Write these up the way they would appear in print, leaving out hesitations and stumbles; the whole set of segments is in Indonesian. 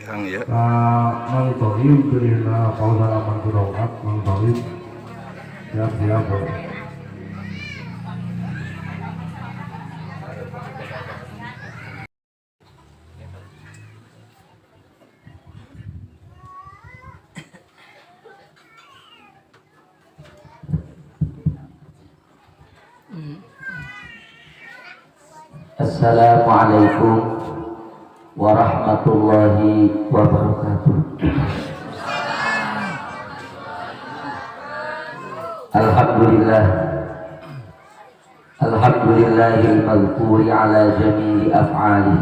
Yang ya. Mang Tohib berilah pausan aman berokat. Mang Tohib siap-siap. Assalamualaikum warahmatullahi wabarakatuh. Alhamdulillah, alhamdulillahil maghfuri ala jami'i af'ali,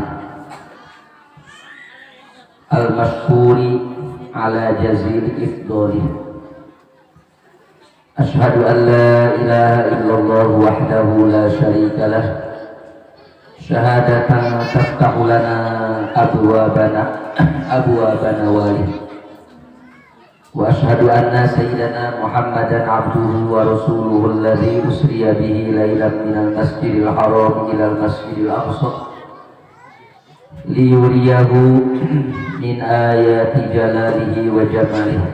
al-mashkuri ala jazil ifdali. Ashhadu an la ilaha illallah wahdahu la syarika lah, syahadatan taftahu lana abwabana walih. Wa ashhadu anna sayyidana Muhammadan abduhu wa rasuluhu alladhi usriya bihi laylan minal masjidil haram ilal masjidil aqsa liyuriyahu min ayati jalalihi wa jamalihi.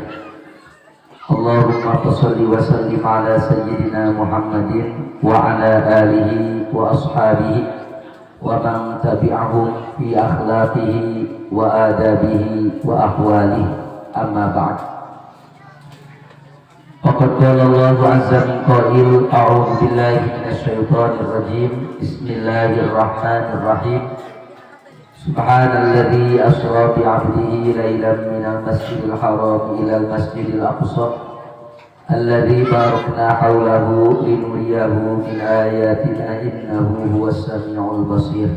Allahumma salli wa sallim ala sayyidina Muhammadin wa ala alihi wa ashabihi wa man tabi'ahum fi akhlaqihi wa adabihi wa ahwalihi, amma ba'd. Faqad qala Allahu 'azza min qail, a'udzu billahi minasy syaithanir rajim, bismillahir rahmanir rahim. Subhanalladzi asra bi 'abdihi lailan minal masjidil haram ilal masjidil aqsa alladzi barakna haulahu linuriyahu min ayatina innahu huwas samiul basir.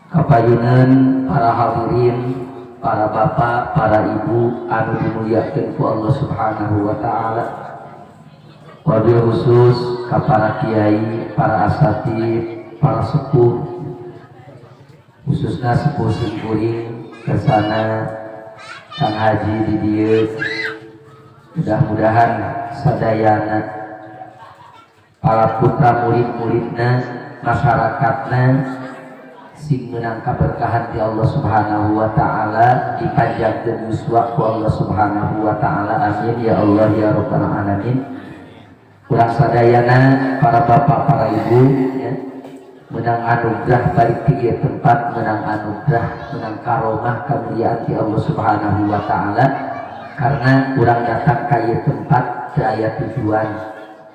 Kapayunan para hadirin, para bapak, para ibu anu dimuliakeun ku Allah Subhanahu wa taala. Wabil khusus ka para kiai, para asatid, para sepuh, khususnya sepuh simkuring kesana Kang Haji di dieu. Mudah-mudahan sadayana para putra murid-muridna, masyarakatna sing meunang kaberkahan di Allah Subhanahu wa taala, dipanjangkeun yuswa ku Allah Subhanahu wa taala. Amin ya Allah ya rabbal alamin. Kurang sadayana para bapak, para ibu ya, menang anugerah balik tiga tempat, menang anugerah, menang karomah kemuliaan di Allah Subhanahu wa taala. Karena kurang datang kaya tempat, teu aya tujuan,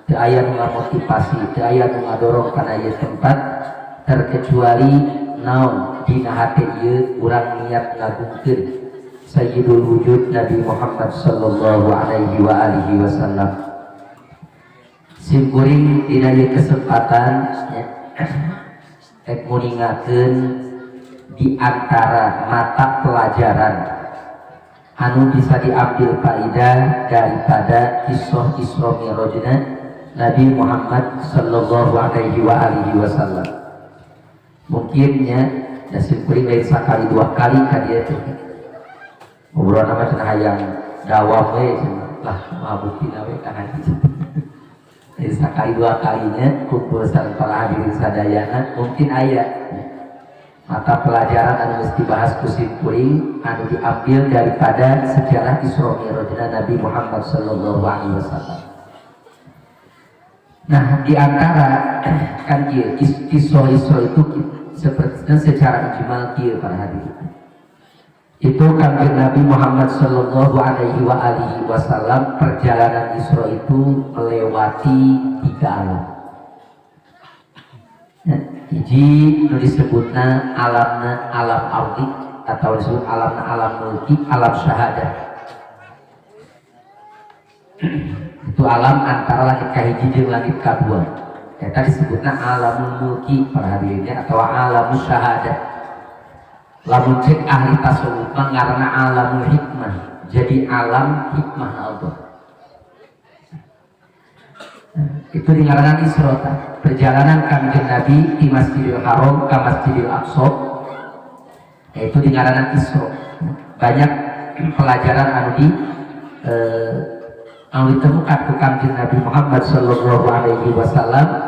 teu aya nu ngamotivasi, teu aya nu ngadorong kana ieu tempat, terkecuali naon dina hati ieu urang niat ngagungkeun Sayyidul Wujud Nabi Muhammad sallallahu alaihi wa alihi wasallam. Simkuring dina ieu kesempatan muningakeun di antara mata pelajaran anu bisa diambil faedah daripada kisah Isra Mi'rajna Nabi Muhammad sallallahu alaihi wa alihi wasallam. Mungkinnya dasir kuring lain sakali dua kali ka dieu teh. Ngobrol nama cenah hayang dawam we lah mabuktina we ka haji. Jadi sakali dua kalinya kumpul sareng para hadirin sadayana mungkin aya mata pelajaran anu geus dibahas ku simkuring anu diambil daripada sejarah Isra Mi'rajna Nabi Muhammad sallallahu alaihi wasallam. Nah, di antara kan ieu kisah Isra itu secara ijmal kieu para hadirin. Itu kanjeng Nabi Muhammad sallallahu alaihi wa alihi wasallam perjalanan Isra itu melewati 3 alam. Hiji nu disebutna alamna alam ardi atau disebut alamna alam mulki, alam syahadah. Itu alam antara langit kahiji jeung langit kadua. Eta disebutna alamul mulki para hadirinnya atau alam syahadah. Lamun cek ahli tasawuf ngaranna alamul hikmah. Jadi alam hikmah Allah. Itu dingarana Isra, perjalanan kanjeng Nabi di Masjidil Haram ke Masjidil Aqsa, itu dingarana Isra. Banyak pelajaran anu ditemukan ku kanjeng Nabi Muhammad sallallahu alaihi wasallam,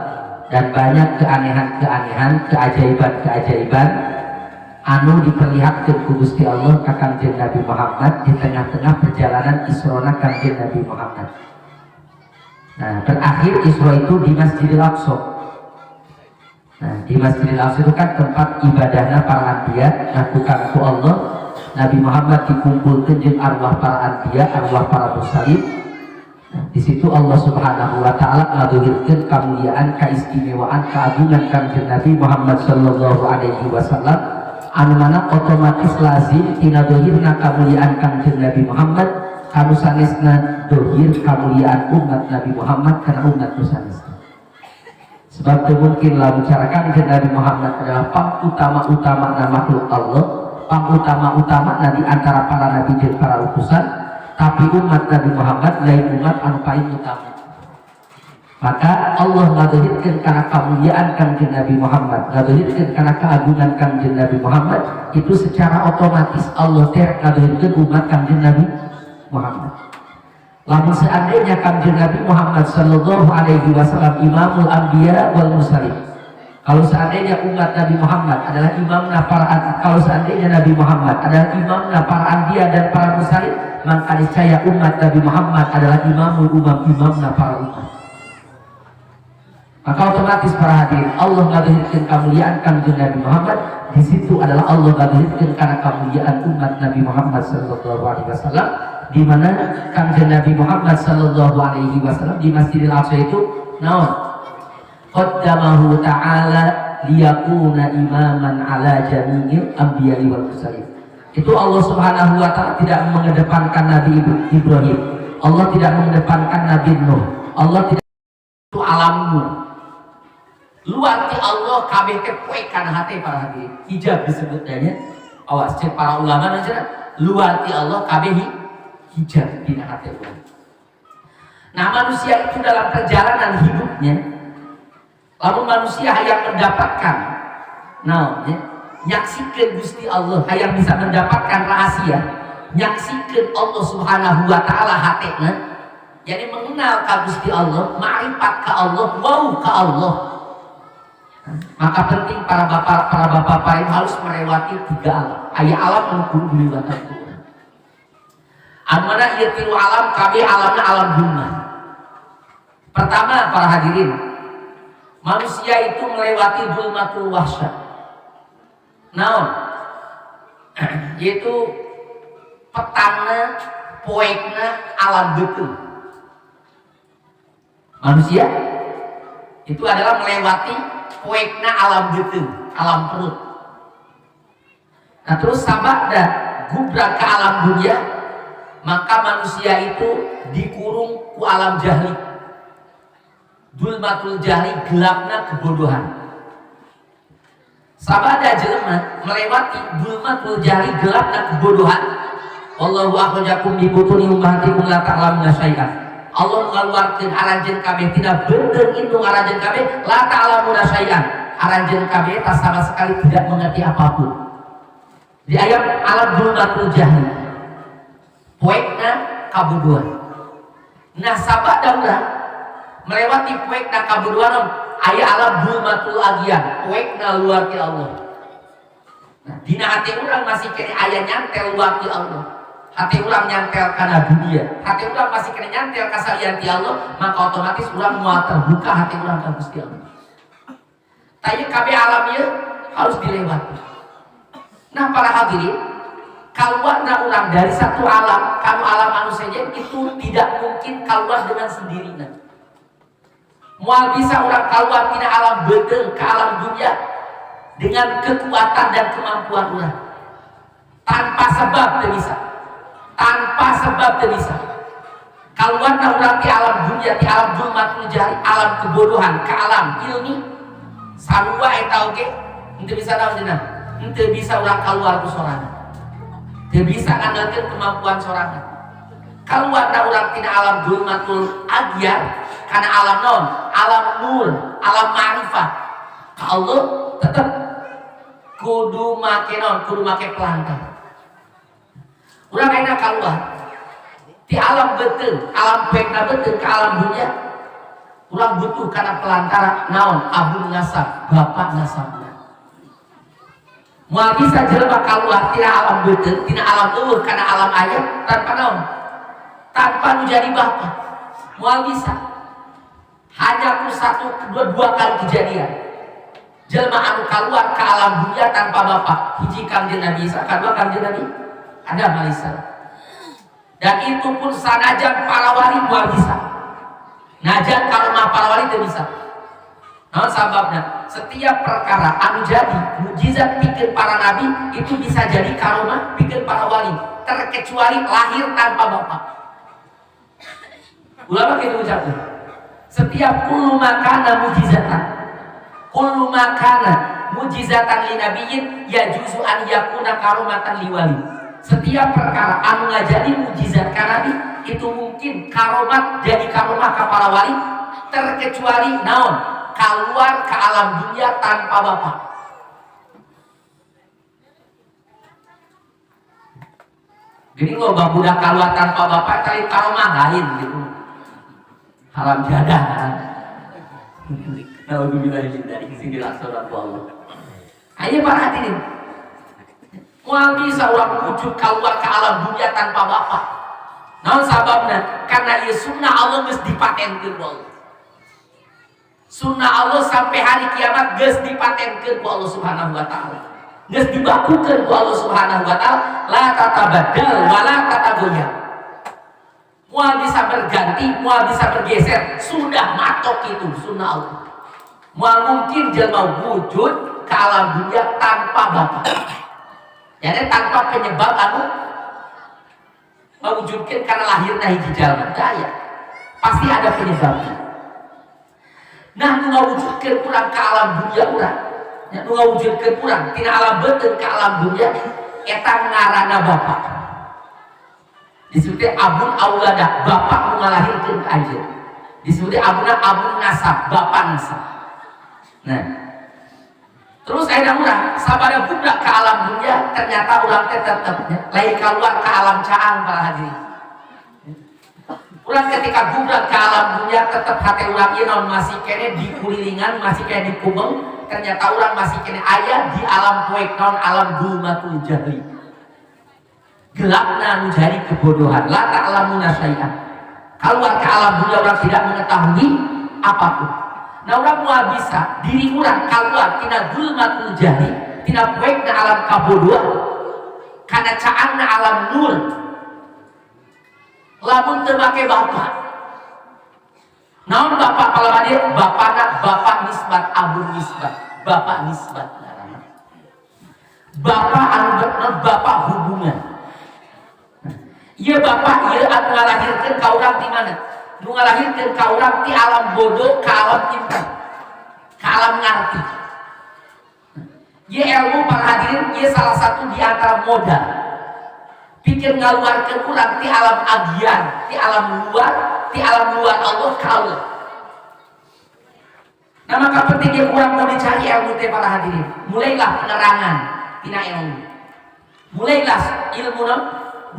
dan banyak keanehan-keanehan, keajaiban-keajaiban anu diperlihatkan ku Gusti Allah ka Kanjeng Nabi Muhammad di tengah-tengah perjalanan Isra Kanjeng Nabi Muhammad. Nah, terakhir Isra itu di Masjidil Aqsa. Nah, di Masjidil Aqsa itu kan tempat ibadahnya para anbiya, lakukan ku Allah. Nabi Muhammad dikumpulkan jeung arwah para anbiya, arwah para mursalin. Nah, di situ Allah Subhanahu wa taala ngaluhurkeun kamuliaan, keistimewaan, keagungan Kanjeng Nabi Muhammad sallallahu alaihi wasallam, anu mana otomatis lazim tina dohirna kamuliaan Kanjeng Nabi Muhammad, kanu sanesna dohir kamuliaan umat Nabi Muhammad karena umat sanesna. Sebab itu mungkin lah bicarakan Kanjeng Nabi Muhammad adalah pangutama-utama makhluk Allah, pangutama-utama di antara para nabi dan para utusan. Tapi umat Nabi Muhammad lain umat anu paling utama. Maka Allah ngadahirkan karena kemuliaan Kanjeng Nabi Muhammad, ngadahirkan karena keagungan Kanjeng Nabi Muhammad, itu secara otomatis Allah ngadahirkan umat Kanjeng Nabi Muhammad. Lamun seandainya Kanjeng Nabi Muhammad sallallahu alaihi wasallam imamul anbiya wal mursalin, kalau seandainya umat Nabi Muhammad adalah imamna para, kalau seandainya Nabi Muhammad adalah imamna para anbiya dan para mursalin, maka niscaya umat Nabi Muhammad adalah imamul imamna para umat. Maka otomatis para hadirin, Allah ngadahirkan kemuliaan Kanjeng Nabi Muhammad. Di situ adalah Allah ngadahirkan karena kemuliaan umat Nabi Muhammad sallallahu alaihi wasallam, di mana Kanjeng Nabi Muhammad sallallahu alaihi wasallam di Masjidil Aqsa itu naon? Qaddamahu ta'ala liyakuna imaman ala jami'il anbiya'i wal mursalin. Itu Allah Subhanahu wa taala tidak mengedepankan Nabi Ibrahim, Allah tidak mengedepankan Nabi Nuh, Allah tidak, itu alam nur. Luar ti Allah kabeh kepoe kana hati para hadirin. Hijab disebutnya. Awas cek para ulama aja. Luar ti Allah kabeh hijab dina hati Allah. Nah, manusia itu dalam perjalanan hidupnya, lalu manusia yang mendapatkan nyaksikan Gusti Allah, yang bisa mendapatkan rahasia, nyaksikan Allah Subhanahu wa taala hatena, jadi mengenal ka Gusti Allah, ma'rifat ka Allah, wau ka Allah. Maka penting para bapak harus melewati 3 alam. Aya alam anu kudu dilewatan ku urang. Anu mana ieu 3 alam kabeh alamna alam dunya. Pertama para hadirin, manusia itu melewati zulmatul wahsyah. Naon? Yaitu petangna, poekna alam betul. Manusia itu adalah melewati poekna alam betul, alam perut. Nah terus sabada gubrak ke alam dunia, maka manusia itu dikurung ku alam jahli. Zulmatul jahli, gelapna kebodohan. Sabada jelema melewati zulmatul jahli, gelapna kebodohan. Wallahu akhrajakum min butuni ummahatikum la ta'lamuna syai'an. Allah mengeluarkan aranjeun kabeh tidak bener indung aranjeun kabeh la ta'lamuna syai'an. Aranjeun kabeh tak sama sekali tidak mengerti apapun. Di ayat alam zulmatul jahli, poekna kabodohan. Nah sabada ulah melewati poekna kabodohan, aya alam zulmatul agian, poekna luar ti Allah. Nah dina hati urang masih kene aya nyantel luar ti Allah. Hati urang nyantel karena dunia, hati urang masih kena nyantel kasalian ti Allah, maka otomatis urang mau terbuka hati urang ka Gusti Allah. Tanya kabeh alam ieu harus dilewati. Nah para hadirin, kaluarna urang dari satu alam kanu alam anu sejen itu tidak mungkin keluar dengan sendirinya. Moal bisa urang keluar tina alam betul ke alam dunia dengan kekuatan dan kemampuan urang. Tanpa sebab teu bisa. Tanpa sebab teu bisa. Kaluarna urang di alam dunia, di alam zulmatul jahli, alam kebodohan, ke alam ilmi, sarua eta oge henteu bisa naon cenah. Henteu bisa urang kaluar ku sorangan. Teu bisa ngandalkeun kemampuan sorangan. Kaluarna urang tina alam zulmatul agyar kana alam naon? Alam nur, alam ma'rifat. Ka Allah tetep kudu make naon? Kudu make pelantara. Urang enak keluar di alam betul, alam pekna betul ke alam dunia. Urang butuh karena pelantara naon? Abun ngasab, bapak ngasab. Moal bisa jelema keluar tina alam beuteung, tina alam eueuh kana alam aya tanpa naon? Tanpa menjadi bapa. Moal bisa. Hanya ku dua kali kejadian. Jelema anu keluar ke alam dunia tanpa bapa. Hiji Kangjeng Nabi Isa, kedua Kangjeng Nabi Adam alaihissalam. Dan itu pun sanajan para wali moal bisa. Najan kalau mah para wali teu bisa. Nah, sababna setiap perkara anu jadi mukjizat pikeun para nabi itu bisa jadi karomah pikeun para wali, terkecuali lahir tanpa bapa. Ulama kitu ucapkeun. Setiap kullu makana mukjizatan. Kullu makana mukjizatan li nabiyyin yajuzu an yakuna karomatan li wali. Setiap perkara anu ngajadi mukjizat ka nabi itu mungkin karomat jadi karomah ka para wali, terkecuali naon? Keluar ke alam dunia tanpa bapak. Jadi kalau budak keluar tanpa bapak cari karomah lain gitu. Haram jadah. Alhamdulillah dari sini langsung Allah. Ayo para hadirin. Moal bisa orang wujud keluar ke alam dunia tanpa bapak. Naon sababna? Karena ieu sunnah Allah geus dipatenkeun ku Allah. Sunnah Allah sampai hari kiamat geus dipatenkeun ku Allah Subhanahu wa taala. Geus dibakukeun ku Allah Subhanahu wa taala, la tatabaddal wa la tataghayyar. Moal bisa berganti, moal bisa bergeser, sudah matok itu sunnah Allah. Moal mungkin jelema wujud ke alam dunia tanpa bapa. Jadi tanpa penyebab anu mewujudkeun karena lahirna hiji jalma daya. Pasti ada penyebabnya. Nah, nu ngawujudkeun urang ka alam dunia urang. Ya, nu ngawujudkeun urang tina alam beuteung ka alam dunia eta ngaranna bapa. Disebut abun aulada, bapa nu ngalahirkeun ka anjeun. Disebut abuna abun nasab, bapa nasab. Nah, terus ayeuna urang sabada budak ka alam dunia ternyata urang teh tetep lain keluar ka alam caang para hadirin. Urang ketika budak ke alam dunia tetap hati urang ieu naon masih kene di kulilingan, masih kene di kumeng, ternyata urang masih kene aya di alam poek naon alam dulmatul jahli. Gelapna nu jadi kebodohan, la ta'lamuna syai'an. Keluar ke alam dunia urang tidak mengetahui apapun. Nah urang moal bisa diri urang keluar tina dulmatul jahli, tina poek na alam kabodohan, kana caangna alam nur. Lamun teu make bapa. Naon bapa kalau dia bapana bapa nisbat abun nisbat, bapa nisbat ngaranna. Bapa anu bener bapa hubungan. Ieu bapa ieu anu ngalahirkeun ka urang di mana? Nu ngalahirkeun ka urang ti alam bodoh ka alam intan. Ka alam ngarti. Ieu ilmu para hadirin ieu salah satu di antara modal pikir ngaluarkeun urang ti alam agian, ti alam luar Allah ka Allah. Nah maka pentingnya urang mau dicari ilmu teh para hadirin. Mulailah penerangan tina ilmu. Mulailah ilmu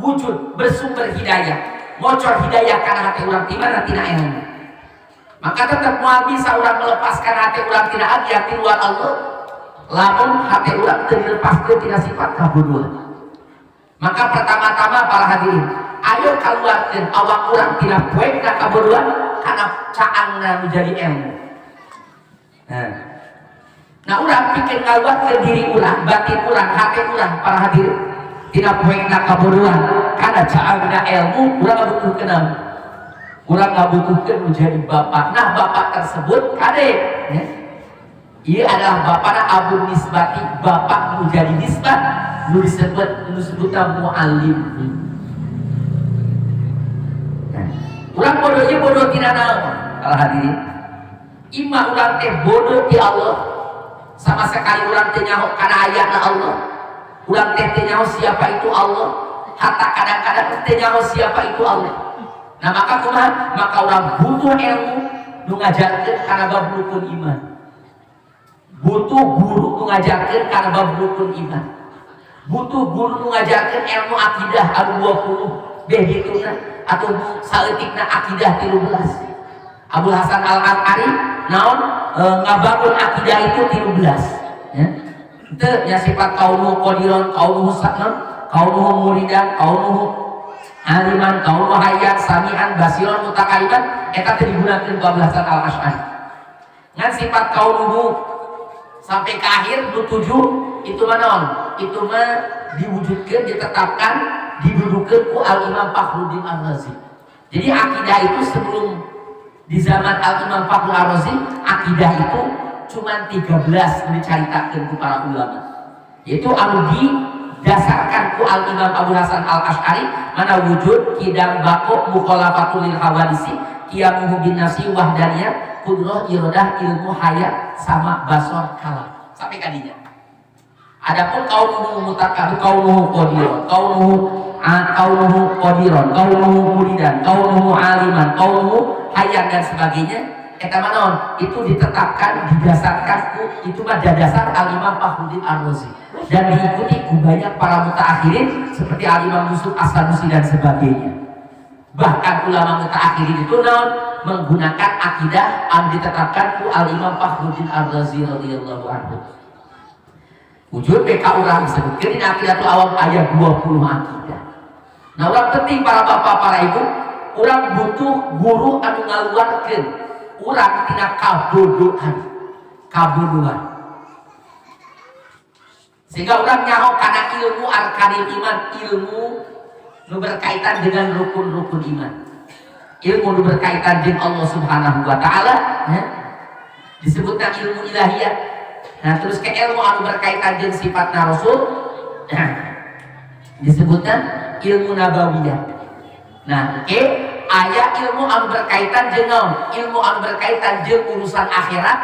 wujud bersumber hidayah. Ngocor hidayah kana hati urang ti mana tina ilmu. Maka tetap moal bisa urang melepaskan hati urang tina agian ti luar Allah. Lamun hati urang teu dilepaskeun tina sifat kabodohan. Maka pertama-tama para hadirin, ayo keluarkan awak urang tina poek na kabodohan karena caangna menjadi ilmu. Nah urang pikir keluarkan diri urang, batin urang, hati urang para hadirin tina poek na kabodohan karena caangna ilmu. Urang ngabutuhkeun naon? Urang ngabutuhkeun menjadi bapak. Nah bapak tersebut kade ya. Ia adalah bapana abun nisbati, bapak menjadi nisbat nu disebutna muallim. Urang bodoh ieu bodoh tina naon? Kalau hadirin, imma urang teh bodoh ti Allah, sama sekali urang teh nyaho kana ayatna Allah. Urang teh nyaho siapa itu Allah, hatta kadang-kadang teh nyaho siapa itu Allah. Nah maka kumaha? Maka urang butuh ilmu nu ngajarkeun kana bab rukun iman. Butuh guru nu ngajarkeun kana bab rukun iman. Butuh guru nu ngajarkeun ilmu akidah anu 20 beh dituna atau saeutikna akidah 13. Abdul Hasan Al-Asy'ari naon ngabangun akidah itu 13 ya. Itu nya sifat kaunuhu qadiron, kaunuhu saknan, kaunuhu muridan, kaunuhu aliman, kaunuhu hayat, sami'an, basiron, mutakaliman. Eta teu digunakeun ku Abul Hasan Al-Asy'ari. Ngan sifat kaunuhu sampai ke akhir nu 7 itu mah naon? Itu mah diwujudkeun, ditetapkan, didudukeun ku Al-Imam Fakhruddin Ar-Razi. Jadi akidah itu sebelum di zaman Al-Imam Fakhrul Ar-Razi, akidah itu cuma 13 diceritakan ku para ulama, yaitu anu didasarkan ku Al-Imam Abul Hasan Al-Asy'ari mana wujud, kidam, bako, mukhalafatul lil hawadisi, qiyamuhu bin nafsi, wahdaniyah, qudrah, iradah, ilmu, hayat, sama, basar, kalam sampai kadinya. Adapun kaunuhu mutakabir, kaunuhu qadiron, kaunuhu qadiron, kaunuhu muridan, kaunuhu aliman, kaunuhu hayat dan sebagainya, eta manaon itu ditetapkan, didasarkan itu mah dasar Al-Imam Fakhruddin Ar-Razi dan diikuti ku banyak para mutaakhirin seperti Al-Imam Yusuf As-Sanusi dan sebagainya. Bahkan ulama mutaakhirin itu naon menggunakan akidah yang ditetapkan ku Al-Imam Fakhruddin Ar-Razi radhiyallahu anhu. Wujud PK urang disebutkeun dina Aqidatul Awam ayat 20 akidah. Nah, urang penting para bapak, para ibu, urang butuh guru anu ngaluarkeun urang tina kabodohan. Sehingga urang nyaho kana ilmu arkanil iman, ilmu nu berkaitan dengan rukun-rukun iman. Ilmu nu berkaitan dengan Allah Subhanahu wa taala, ya. Disebutna ilmu ilahiyah. Nah, terus ke ilmu anu berkaitan dengan sifatna Rasul, nah, disebutna ilmu nabawiyah. Nah, aya ilmu anu berkaitan dengan ilmu anu berkaitan dengan urusan akhirat,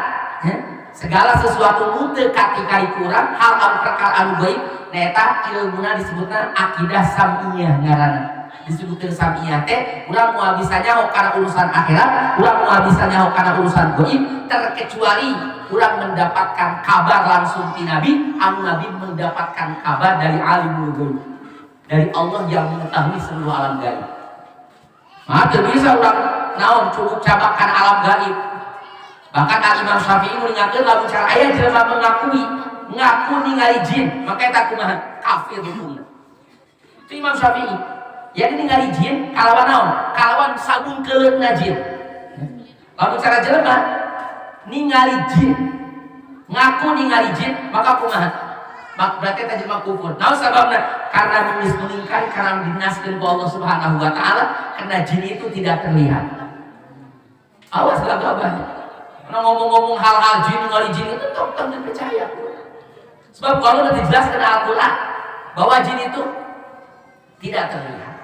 ya. Segala sesuatu nu teu katikari kurang hal anu perkara anu gaib, nah eta ilmuna disebutna akidah samiyah ngaranna. Disebutkeun samiyah teh urang moal bisa nyaho kana urusan akhirat, urang moal bisa nyaho kana urusan gaib, terkecuali urang mendapatkan kabar langsung ti Nabi, anu Nabi mendapatkan kabar dari alimul ghaib, dari Allah yang mengetahui seluruh alam gaib. Maka teu bisa urang naon cukup cabakan alam gaib. Bahkan Imam Syafi'i mengingatkan lamun cara aya jelema ngaku ningali jin, maka eta kumaha kafir hukumna. Itu Imam Syafi'i. Jadi ningali jin kalawan naon? Kalawan sabun keleutna jin. Lamun cara jelema ningali jin, ngaku ningali jin, maka kumaha? Berarti eta jelema kufur. Naon sababna? Karena mengingkari karena dinaskeun ku Allah Subhanahu wa taala, karena jin itu tidak terlihat. Awas gagabah. Karena ngomong-ngomong hal-hal jin ningali jin itu tetap dipercaya. Sebab kalau sudah dijelaskan Al-Qur'an bahwa jin itu tidak terlihat.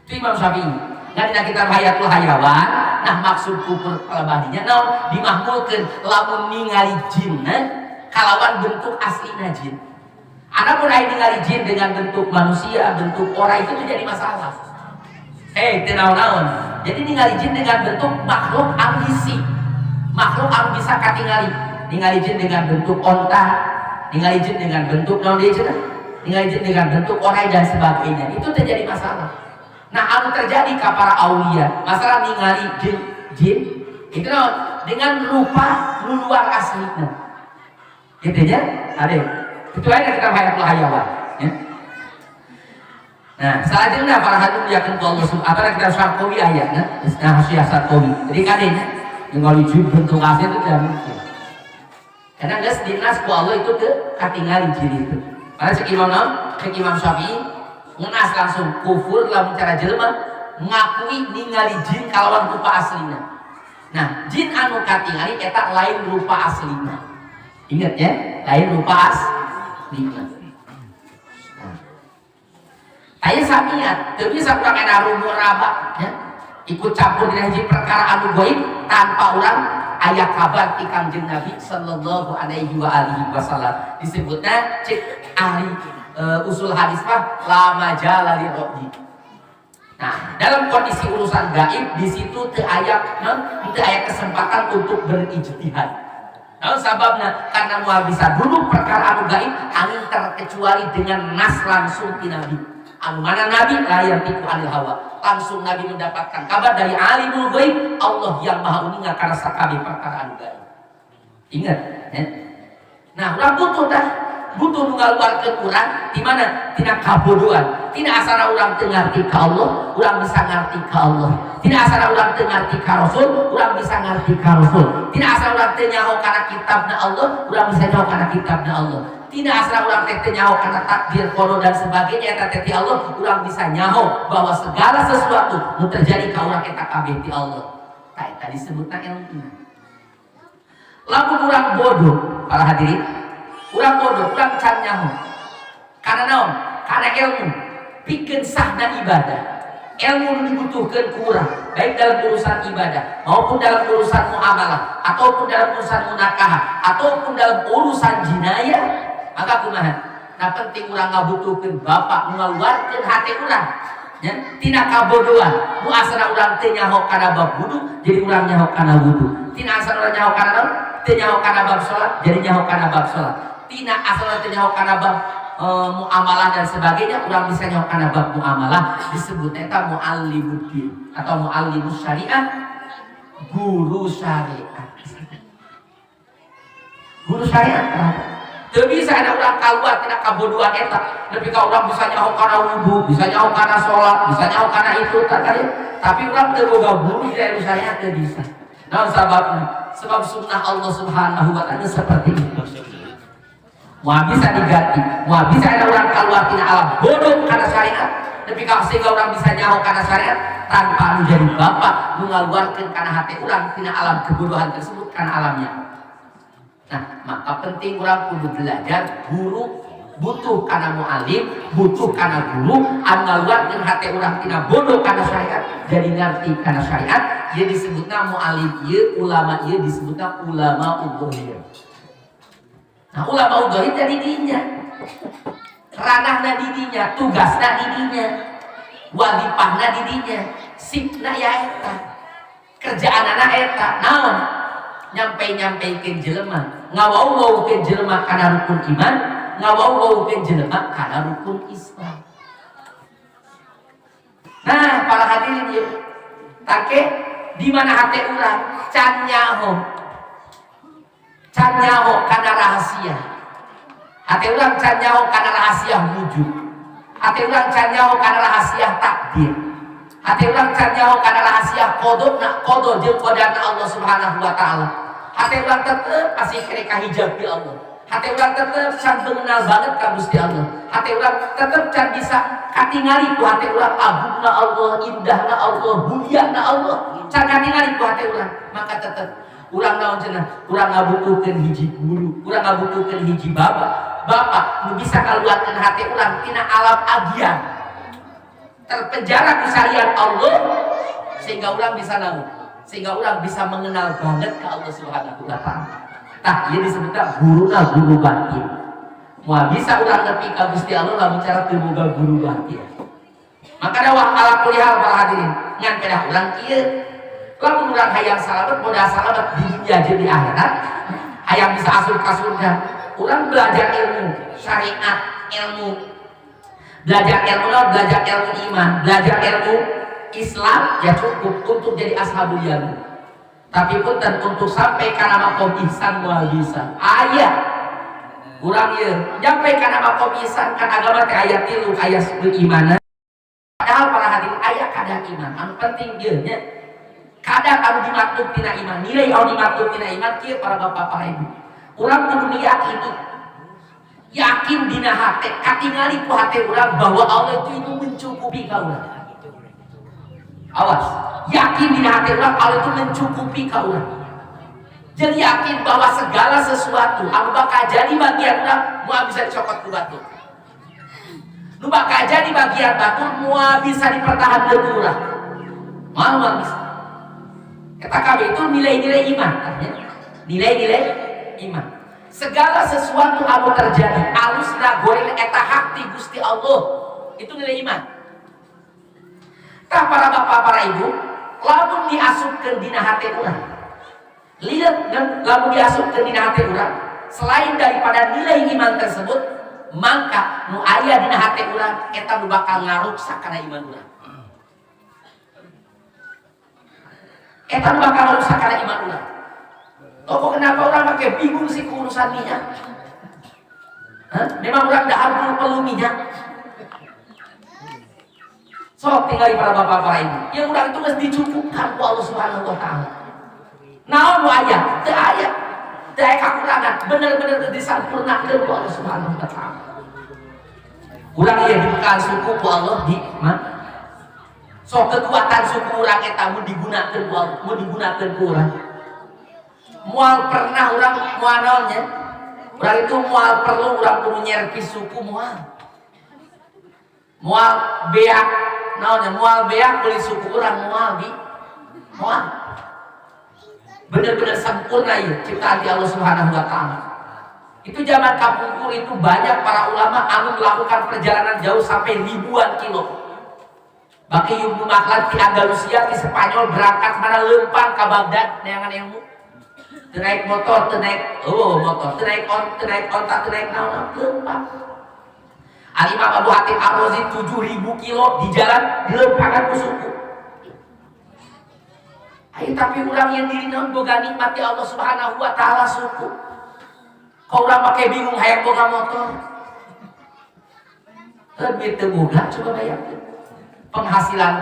Itu Imam Syafi'i. Nah, dina kitab Hayatul Hayawan, nah maksud kufur kalabadinya naon dimahmulkeun lamun ningali jin kalawan bentuk aslina jin. Adapun aya ningali jin dengan bentuk manusia, bentuk orang itu jadi masalah. Teu naon-naon. Jadi ningali jin dengan bentuk makhluk ambisi. Makhluk anu bisa katingali. Ningali jin dengan bentuk onta, ningali jin dengan bentuk naon deui cenah? Ningali jin dengan bentuk orang dan sebagainya. Itu terjadi masalah. Nah, anu terjadi ka para aulia, masalah ningali jin itu dengan rupa luar aslina. Gitu ya? Ada. Itu aja kita hayatul hayawan, ya. Nah, selanjutnya para hadirin yakin Allah Subhanahu wa kita Sarqawi ayatnya, nah Hasyiah Sarqawi. Jadi kadenya ningali jin bentuk asli itu tidak mungkin. Karena geus dinas ku Allah itu teu katingali jin itu. Karena cek Imam Syafi'i ngenas langsung kufur lamun cara jelema ngakui ningali jin kalawan rupa aslina. Nah, jin anu katingali eta lain rupa aslina. Ingat ya, lain rupa aslina. Nah, aya samiat, teu bisa urang ena rumur raba ya. Ikut campur dina hiji perkara anu gaib tanpa urang aya kabar ti Kangjeng Nabi sallallahu alaihi wa alihi wasallam. Disebutna cek ahli usul hadis mah la majala li rabbi. Nah, dalam kondisi urusan gaib di situ teu aya kesempatan untuk berijtihad. Nah, sababna karena moal bisa duduk perkara anu gaib anu terkecuali dengan nas langsung ti Nabi. Anu mana Nabi la yantiqu anil hawa. Langsung Nabi mendapatkan kabar dari alimul ghaib, Allah yang maha uninga karena sakabeh perkara anu gaib. Ingat, ya. Nah, urang butuh ngaluarkeun urang di mana? Tina kabodohan. Tina asana urang teu ngarti ka Allah, urang bisa ngarti ka Allah. Tina asana urang teu ngarti ka Rasul, urang bisa ngarti ka Rasul. Tina asana urang teu nyaho kana kitabna Allah, urang bisa nyaho kana kitabna Allah. Tina asana urang teu nyaho kana takdir qada dan sebagainya eta teh ti Allah, urang bisa nyaho bahwa segala sesuatu nu terjadi ka urang eta kabeh ti Allah. Tah eta disebutna ilmu. Lamun urang bodoh, para hadirin, urang bodoh, urang can nyaho. Karena naon? Karena ilmu pikeun sahna ibadah. Ilmu dibutuhkeun ku urang, baik dalam urusan ibadah maupun dalam urusan muamalah ataupun dalam urusan munakahah ataupun dalam urusan jinayah. Maka kumaha? Nah penting urang ngabutuhkeun bapak ngaluarkeun hati urang. Ya, tina kabodohan. Nu asana urang teu nyaho kana bab wudu, jadi urang nyaho kana wudu. Tina asana urang nyaho kana naon? Teu nyaho kana bab salat, jadi nyaho kana bab salat. Tina asana teu nyaho kana bab muamalah dan sebagainya, urang bisa nyaho kana bab muamalah, disebut eta muallimuddin atau muallimus syariah, guru syariat. Guru syariat. Teu bisa ada urang kaluar tina kabodohan eta, nepi ka urang bisa nyaho kana wudu, bisa nyaho kana salat, bisa nyaho kana itu tadi. Tapi urang teu boga guru di ilmu syariat teu bisa. Naon sababna? Sebab sunnah Allah Subhanahu wa taala seperti itu. Moal bisa diganti, moal bisa ada orang keluar tina alam bodoh karena syariat, tapi kalau sehingga orang bisa nyaho karena syariat tanpa menjadi bapak mengeluarkan karena hati orang tina alam kebodohan tersebut karena alamnya. Nah, maka penting orang kudu belajar guru, butuh karena mu'alim, butuh karena guru, mengeluarkan hati orang tina bodoh karena syariat, jadi ngerti karena syariat. Ia disebutnya mu'alim, ia ulama, ia disebutnya ulama udhiyah. Nah ulama udhiyah jadi didinya, ranahna didinya, tugasna didinya, wadipahna didinya, sipna ya eta, kerjaanana eta, naon nyampe-nyampeikeun jelema, ngawau-waukeun jelema kana rukun iman, ngawau-waukeun jelema kana rukun Islam. Nah para hadirin ieu take di mana hati urang can nyaho kana rahasia. Hati urang can nyaho kana rahasia wujud. Hati urang can nyaho kana rahasia takdir. Hati urang can nyaho kana rahasia qada jeung qadana Allah Subhanahu wa taala. Hati urang tetep pasti kene kahijab di Allah. Hati urang tetep can mengenal banget ka Gusti Allah. Hati urang tetep can bisa katingali ku hati urang agungna Allah, indahna Allah, muliana Allah. Can katingali ku hati urang. Maka tetep urang naon cenah? Urang ngabutuhkeun hiji guru, urang ngabutuhkeun hiji bapak nu bisa kaluarkeun hati urang tina alam agian. Terpenjara ku sariat Allah sehingga urang bisa naon? Sehingga urang bisa mengenal banget ke Allah Subhanahu wa taala. Tah ieu disebutna guruna guru batin. Moal bisa urang nepi ka Gusti Allah lamun cara teu boga guru batin. Maka dawah ala kulihal para hadirin, ngan kedah urang kieu lamun urang hayang salamet, modal salamet di dunia jeung di akhirat, hayang bisa asup ka surga, urang belajar ilmu syariat, belajar ilmu iman, belajar ilmu Islam ya cukup untuk jadi ashabul yamin. Tapi punten untuk sampai kana maqam ihsan moal bisa. Aya urang ieu nyampe kana maqam ihsan kan agama teh aya 3 aya iman. Padahal para hadirin aya kadang iman, anu penting ieu nya kadang anu dimaksud tina iman, nilai anu dimaksud tina iman kieu para bapak para ibu. Urang kudu yakin dina hate, katingali ku hate urang bahwa Allah itu mencukupi ka urang. Awas, yakin dina hate urang Allah itu mencukupi ka urang. Jadi yakin bahwa segala sesuatu anu bakal jadi bagian urang moal bisa dicokot ku batur. Nu bakal jadi bagian batur moal bisa dipertahankeun ku urang. Moal bisa. Kata kami itu nilai-nilai iman, nilai-nilai iman. Segala sesuatu anu terjadi, alusna goreng eta hak ti Gusti Allah, itu nilai iman. Tah para bapak para ibu, lamun diasupkeun dina hati urang, lihat lamun diasupkeun dina hati urang, selain daripada nilai iman tersebut, maka nu aya dina hati urang eta nu bakal ngaruksak kana iman urang. Eta bakal rusak karena iman urang. Toko kenapa orang pakai bingung sih urusan minyak? Memang orang dahar perlu minyak. Sok tinggali para bapak para ibu. Yang orang itu harus dicukupkan ku Allah Subhanahu wa taala. Naon aya? Teu aya. Teu aya kakurangan, bener-bener disampurnakeun ku Allah Subhanahu wa taala. Urang ieu dibekal suku ku Allah di mana? Sok kekuatan suku urang eta mun digunakeun ku Allah, mun digunakeun ku urang. Moal pernah urang moal naonnya? Urang itu moal perlu urang kudu nyerpis suku moal. Moal beak naonnya? Moal beak beli suku urang moal di moal. Bener-bener sempurna ieu ciptaan di Allah Subhanahu wa taala. Itu zaman kapungkur itu banyak para ulama anu melakukan perjalanan jauh sampai ribuan kilo. Baki Ibnu Makhlad di Andalusia di Spanyol berangkat mana lempang ke Baghdad neangan ilmu. Teu naik motor, teu naik motor, teu naik onta, teu naik naon lempang. Al-Imam Abu Hatim Ar-Razi 7.000 kilo di jalan dilempangan ku suku. Ayo tapi urang yang diri naon boga nikmat ya Allah Subhanahu wa taala suku. Kau orang pakai bingung hayang boga motor. Lebih teu boga coba bayangkeun. Penghasilan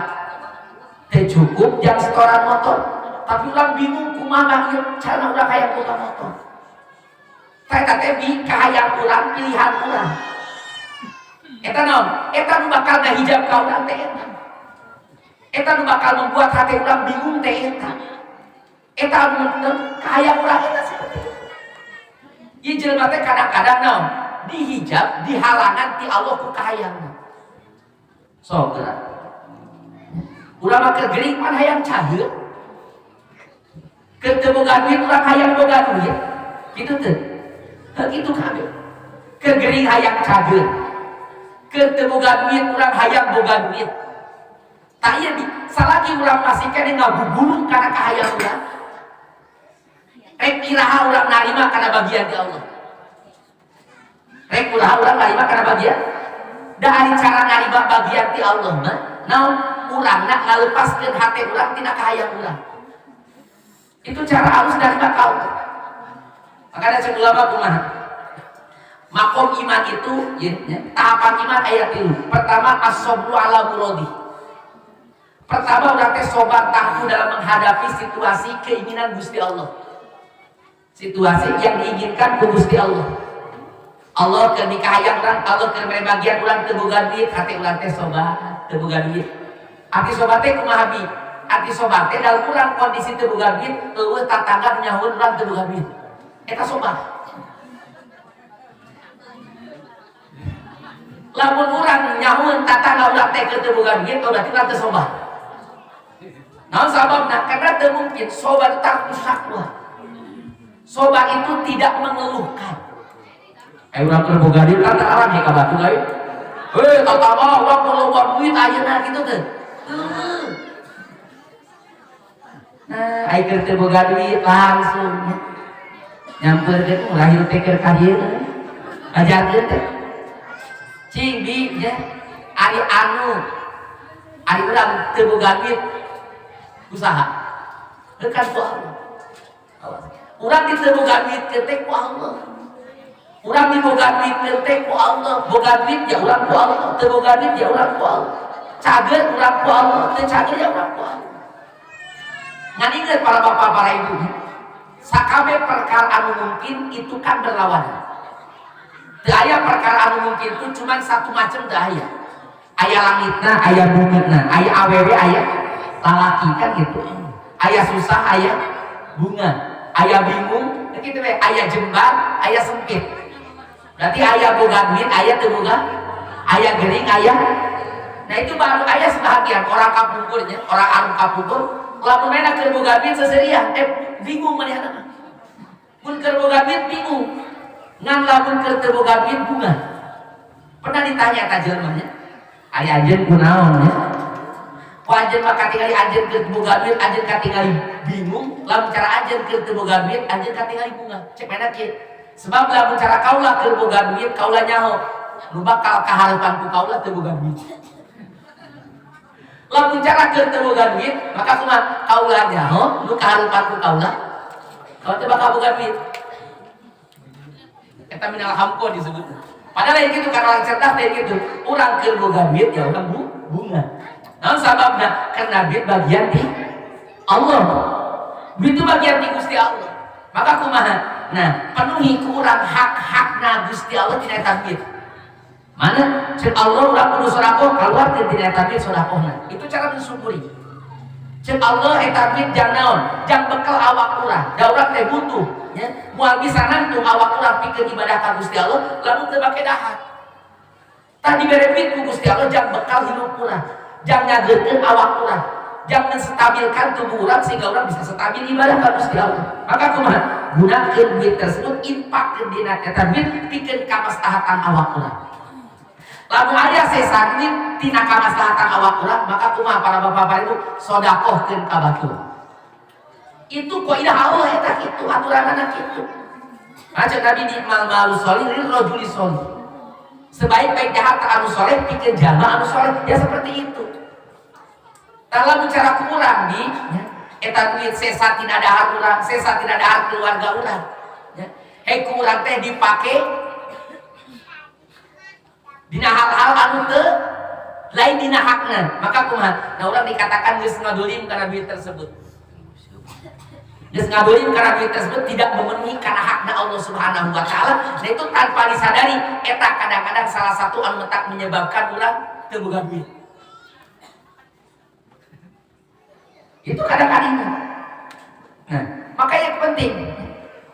teu cukup jang setoran motor. Tapi orang bingung kumaha ieu cara urang hayang boga motor. Eta teh bi kahayang urang pilihan urang. Eta naon? Eta nu bakal ngahijab ka urang teh eta. Eta nu bakal membuat hati urang bingung teh eta. Eta nu kahayang urang eta seperti itu. Ieu jelema teh kadang-kadang naon? Dihijab, dihalangan ti Allah ku kahayangna. Sok geura. Urang mah keur geuring pan hayang caheut. Keur teu boga duit urang hayang boga duit. Kitu teu? Heuh kitu kabeh. Keur geuring hayang caheut. Keur teu boga duit urang hayang boga duit. Tak ieu salagi urang masih kene ngabubulung kana kahayang urang. Rek iraha urang narima kana bagian di Allah. Rek iraha urang narima kana bagian. Da ari cara narima bagian ti Allah mah naon urangna ngalepaskeun hate urang tina kahayang urang. Itu cara halus narima ka Allah. Makanya cek ulama kumaha? Makom iman itu ya, tahapan iman ayat itu. Pertama as-sabru ala muradi. Pertama urang teh sobar tangguh dalam menghadapi situasi keinginan Gusti Allah. Situasi yang diinginkan ku Gusti Allah. Allah keur dikahayang urang, Allah keur mere bagian urang teu boga duit, hati urang teh sobat teu boga duit. Ati sobat teh kumaha bi? Ati sobat teh dalam urang kondisi teu boga duit, eueuh tatangga nyahoeun urang teu boga duit. Eta sobat. Lamun urang nyahoeun tatangga urang teh teu boga duit, berarti urang teu sobat. Naon sababna? Karena teu mungkin sobat tarku syakwa. Sobat itu tidak mengeluhkan. Urang keur boga duit kan arang ya ka batu lain. Tatama urang perlu duit ayeuna kitu teh. Nah, ai keur teu boga duit langsung nyampeurkeun rahiu teh keur ka dieu. Ajarkeun teh. Cing bi ya, ari urang teu boga duit usaha. Dekat ku Allah. Urang di teu boga duit teh ku Allah. Urang di boga duit teh ku Allah. Boga duit ya urang ku Allah, teu boga duit ya urang ku Allah. Cager urang ku Allah, teu cager ya urang ku Allah. Ngadingeun para bapak para ibu. Sakabeh perkara anu mungkin itu kan berlawanan. Teu aya perkara anu mungkin itu cuma satu macam teu aya. Aya langitna, aya bumina, aya awewe, aya lalaki kan gitu. Aya susah, aya bunga. Aya bingung, gitu we. Aya jembar, aya sempit. Berarti aya boga duit, aya teu boga, aya gering, aya. Nah itu baru aya sebahagian orang kapungkurnya, orang anu kapungkur. Lamun mena keur boga duit seserian, bingung manehna mah. Mun keur boga duit bingung. Ngan lamun keur teu boga duit bunga. Pernah ditanya ka jelema nya, aya anjeun kunaon nya? Ku anjeun mah katingali anjeun keur boga duit, anjeun katingali bingung. Lamun cara anjeun keur teu boga duit, anjeun katingali bunga. Cek mena kieu. Sebab lamun cara kaula keur boga duit, kaula nyaho nu bakal kahareupan ku kaula teu boga duit. Lamun cara keur teu boga duit, maka kumaha? Kaula nyaho nu kahareupan ku kaula. Kaula teu bakal boga duit. Eta minal hamko disebut. Padahal lain gitu kan orang cerdas lain gitu. Orang keur boga duit ya orang bunga. Namun sababna karena duit bagian di Allah. Duit itu bagian di Gusti Allah. Maka kumaha? Nah, penuhi kurang hak-hakna Gusti Allah tidak tabir. Mana? Cek Allah urang kudu sedekah keluar tidak tabir sedekahna. Itu cara mensyukuri. Cek Allah etabir jang naon, jang bekal awak urang. Da urang teh butuh, ya. Moal bisa nangtung awak urang pikeun ibadah ka Gusti Allah, lamun teu make dahar. Tah dibere duit ku Gusti Allah jang bekal hidup urang. Jang ngageurkeun awak urang. Jang menstabilkan tubuh urang sehingga urang bisa stabil ibadah ka Gusti Allah. Maka kumaha? Gunakeun duit tersebut infakkeun dina eta duit pikeun kamaslahatan awak urang. Lamun aya sesat duit tina kamaslahatan awak urang, maka kumaha para bapak-bapak ibu sedekahkeun ka batur. Itu kaidah Allah eta kitu, aturanna kitu. Aja Nabi di malu sholih lil rajuli sholih. Sebaik-baik jahat anu soleh pikeun jalma anu soleh, ya seperti itu. Dalam bicara kurang di ya, eta duit sesat tina dahar urang, sesat tina dahar keluarga urang. Ya. Hei kurang teh dipake dina hal-hal anu teu lain dina hakna, maka kumaha? Nah urang dikatakan geus ngadolim karena duit tersebut. Geus ngadolim karena duit tersebut tidak memenuhi karena hakna Allah Subhanahu wa taala. Nah itu tanpa disadari eta kadang-kadang salah satu anu tak menyebabkan urang teu boga duit. Itu kadang-kadang. Nah, makanya penting.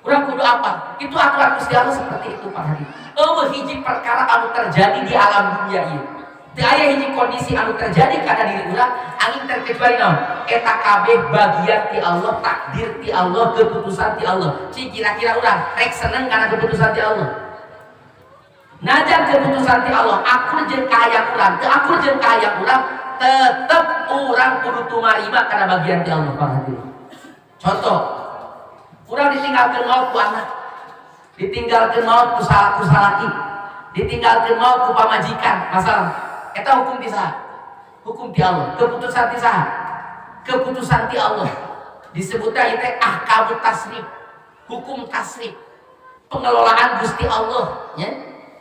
Urang kudu apa? Itu aturan Gusti Allah seperti itu Pak Hadi. Eueuh hiji perkara anu terjadi di alam dunia ieu. Teu aya hiji kondisi anu terjadi kana diri urang angin terkecuali naon? Eta kabeh bagian ti Allah, takdir ti Allah, keputusan ti Allah. Ci kira-kira urang rek seneng kana keputusan ti Allah. Najan keputusan ti Allah, akur jeung kahayang urang, teu akur jeung kahayang urang, tetep urang kudu tumarima kana bagian ti Allah Pak Hadi. Contoh, urang ditinggalkeun maut ku anak, ditinggalkeun maut ku salaki, ditinggalkeun maut ku pamajikan, masalah eta hukum ti saha? Hukum ti Allah, keputusan ti saha? Keputusan ti Allah. Disebutna ieu teh ahkamut tasrif, hukum tasrif. Pengelolaan Gusti Allah, ya.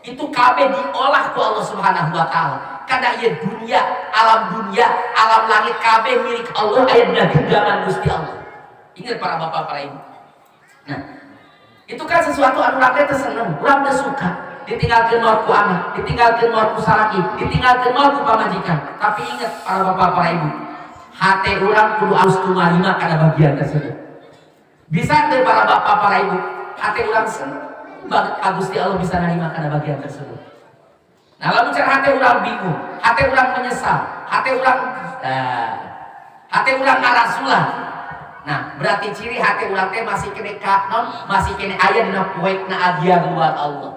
Itu kabeh diolah ku Allah Subhanahu wa taala. Karena ieu dunia, alam langit kabeh milik Allah, aya dina genggaman Gusti Allah. Ingat para bapak, para ibu. Nah, itu kan sesuatu anu urang teh seneng, urang teh suka. Ditinggalkeun maut ku anak, ditinggalkeun maut ku salaki, ditinggalkeun maut ku pamajikan. Tapi ingat para bapak, para ibu, hate urang kudu harus tumarima kana bagian tersebut. Bisa teu para bapak, para ibu, hate urang seneng banget ka Gusti Allah bisa narima kana bagian tersebut. Nah, lamun cara hate urang bingung, hate urang menyesal, hate urang ngarasulah. Nah, berarti ciri hati urang teh masih kene masih kene aya dina poekna adia luar Allah.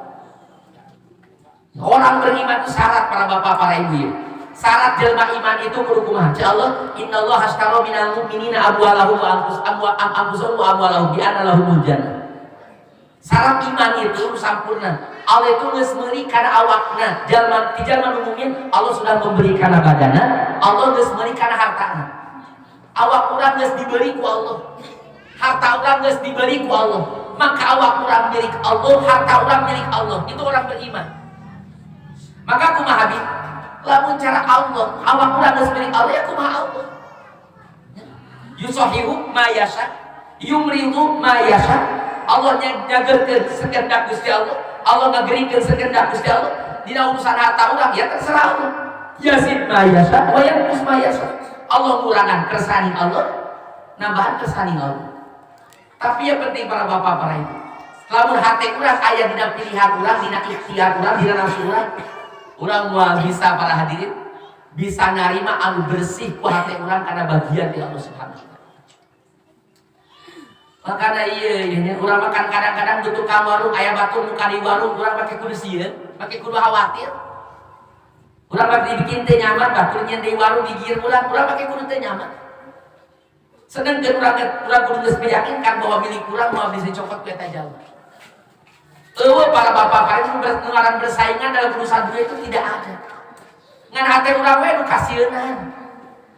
Orang beriman itu syarat para bapak, para ibu ya. Syarat jelma iman itu kudu kumaha? Ya Allah, innallaha ashtara minal mu'minina amwalahum wa anfusahum wa amwalahum bi anna lahumul jannah. Syarat iman itu sampurna. Allah itu geus meuli kana awakna, jalma ti jalma nu mukmin Allah sudah memberi kana badana, Allah geus meuli kana hartana. Awak urang geus diberi ku Allah, harta urang geus diberi ku Allah, maka awak urang milik Allah, harta urang milik Allah. Itu orang beriman. Maka kumaha bi? Lamun cara Allah, awak urang geus milik Allah, ya kumaha Allah? Yusahihu ma yasha, yumridu ma yasha. Allah nyageurkeun sekehendak Gusti Allah, Allah ngageurikeun sekehendak Gusti Allah. Dina urusan harta urang ya terserah Allah. Yazid ma yasha wa yanqus ma yasha. Allah ngurangan kersani Allah, nambahan kersani Allah. Tapi yang penting para bapak, para ibu, lamun hati urang aya dina pilihan urang, dina ikhtiar urang, dina nafsu urang moal bisa para hadirin bisa narima anu bersih ku hati urang karena bagian di Allah Subhanahu wa taala. Makana ieu nya urang makan kadang-kadang butuh ka warung aya batur muka di warung urang make kudu sieun, make kudu khawatir. Urang bak dibikin teh nyaman, baturnya di warung digieur urang pakai kudu teh nyaman. Sedangkan urang kudu geus meyakinkan bahwa milik urang moal bisa dicopot ku eta jalma. Eueuh para bapak, para ibu ngaran bersaingan dalam urusan dunia itu tidak ada. Ngan hate urang we nu kasieun.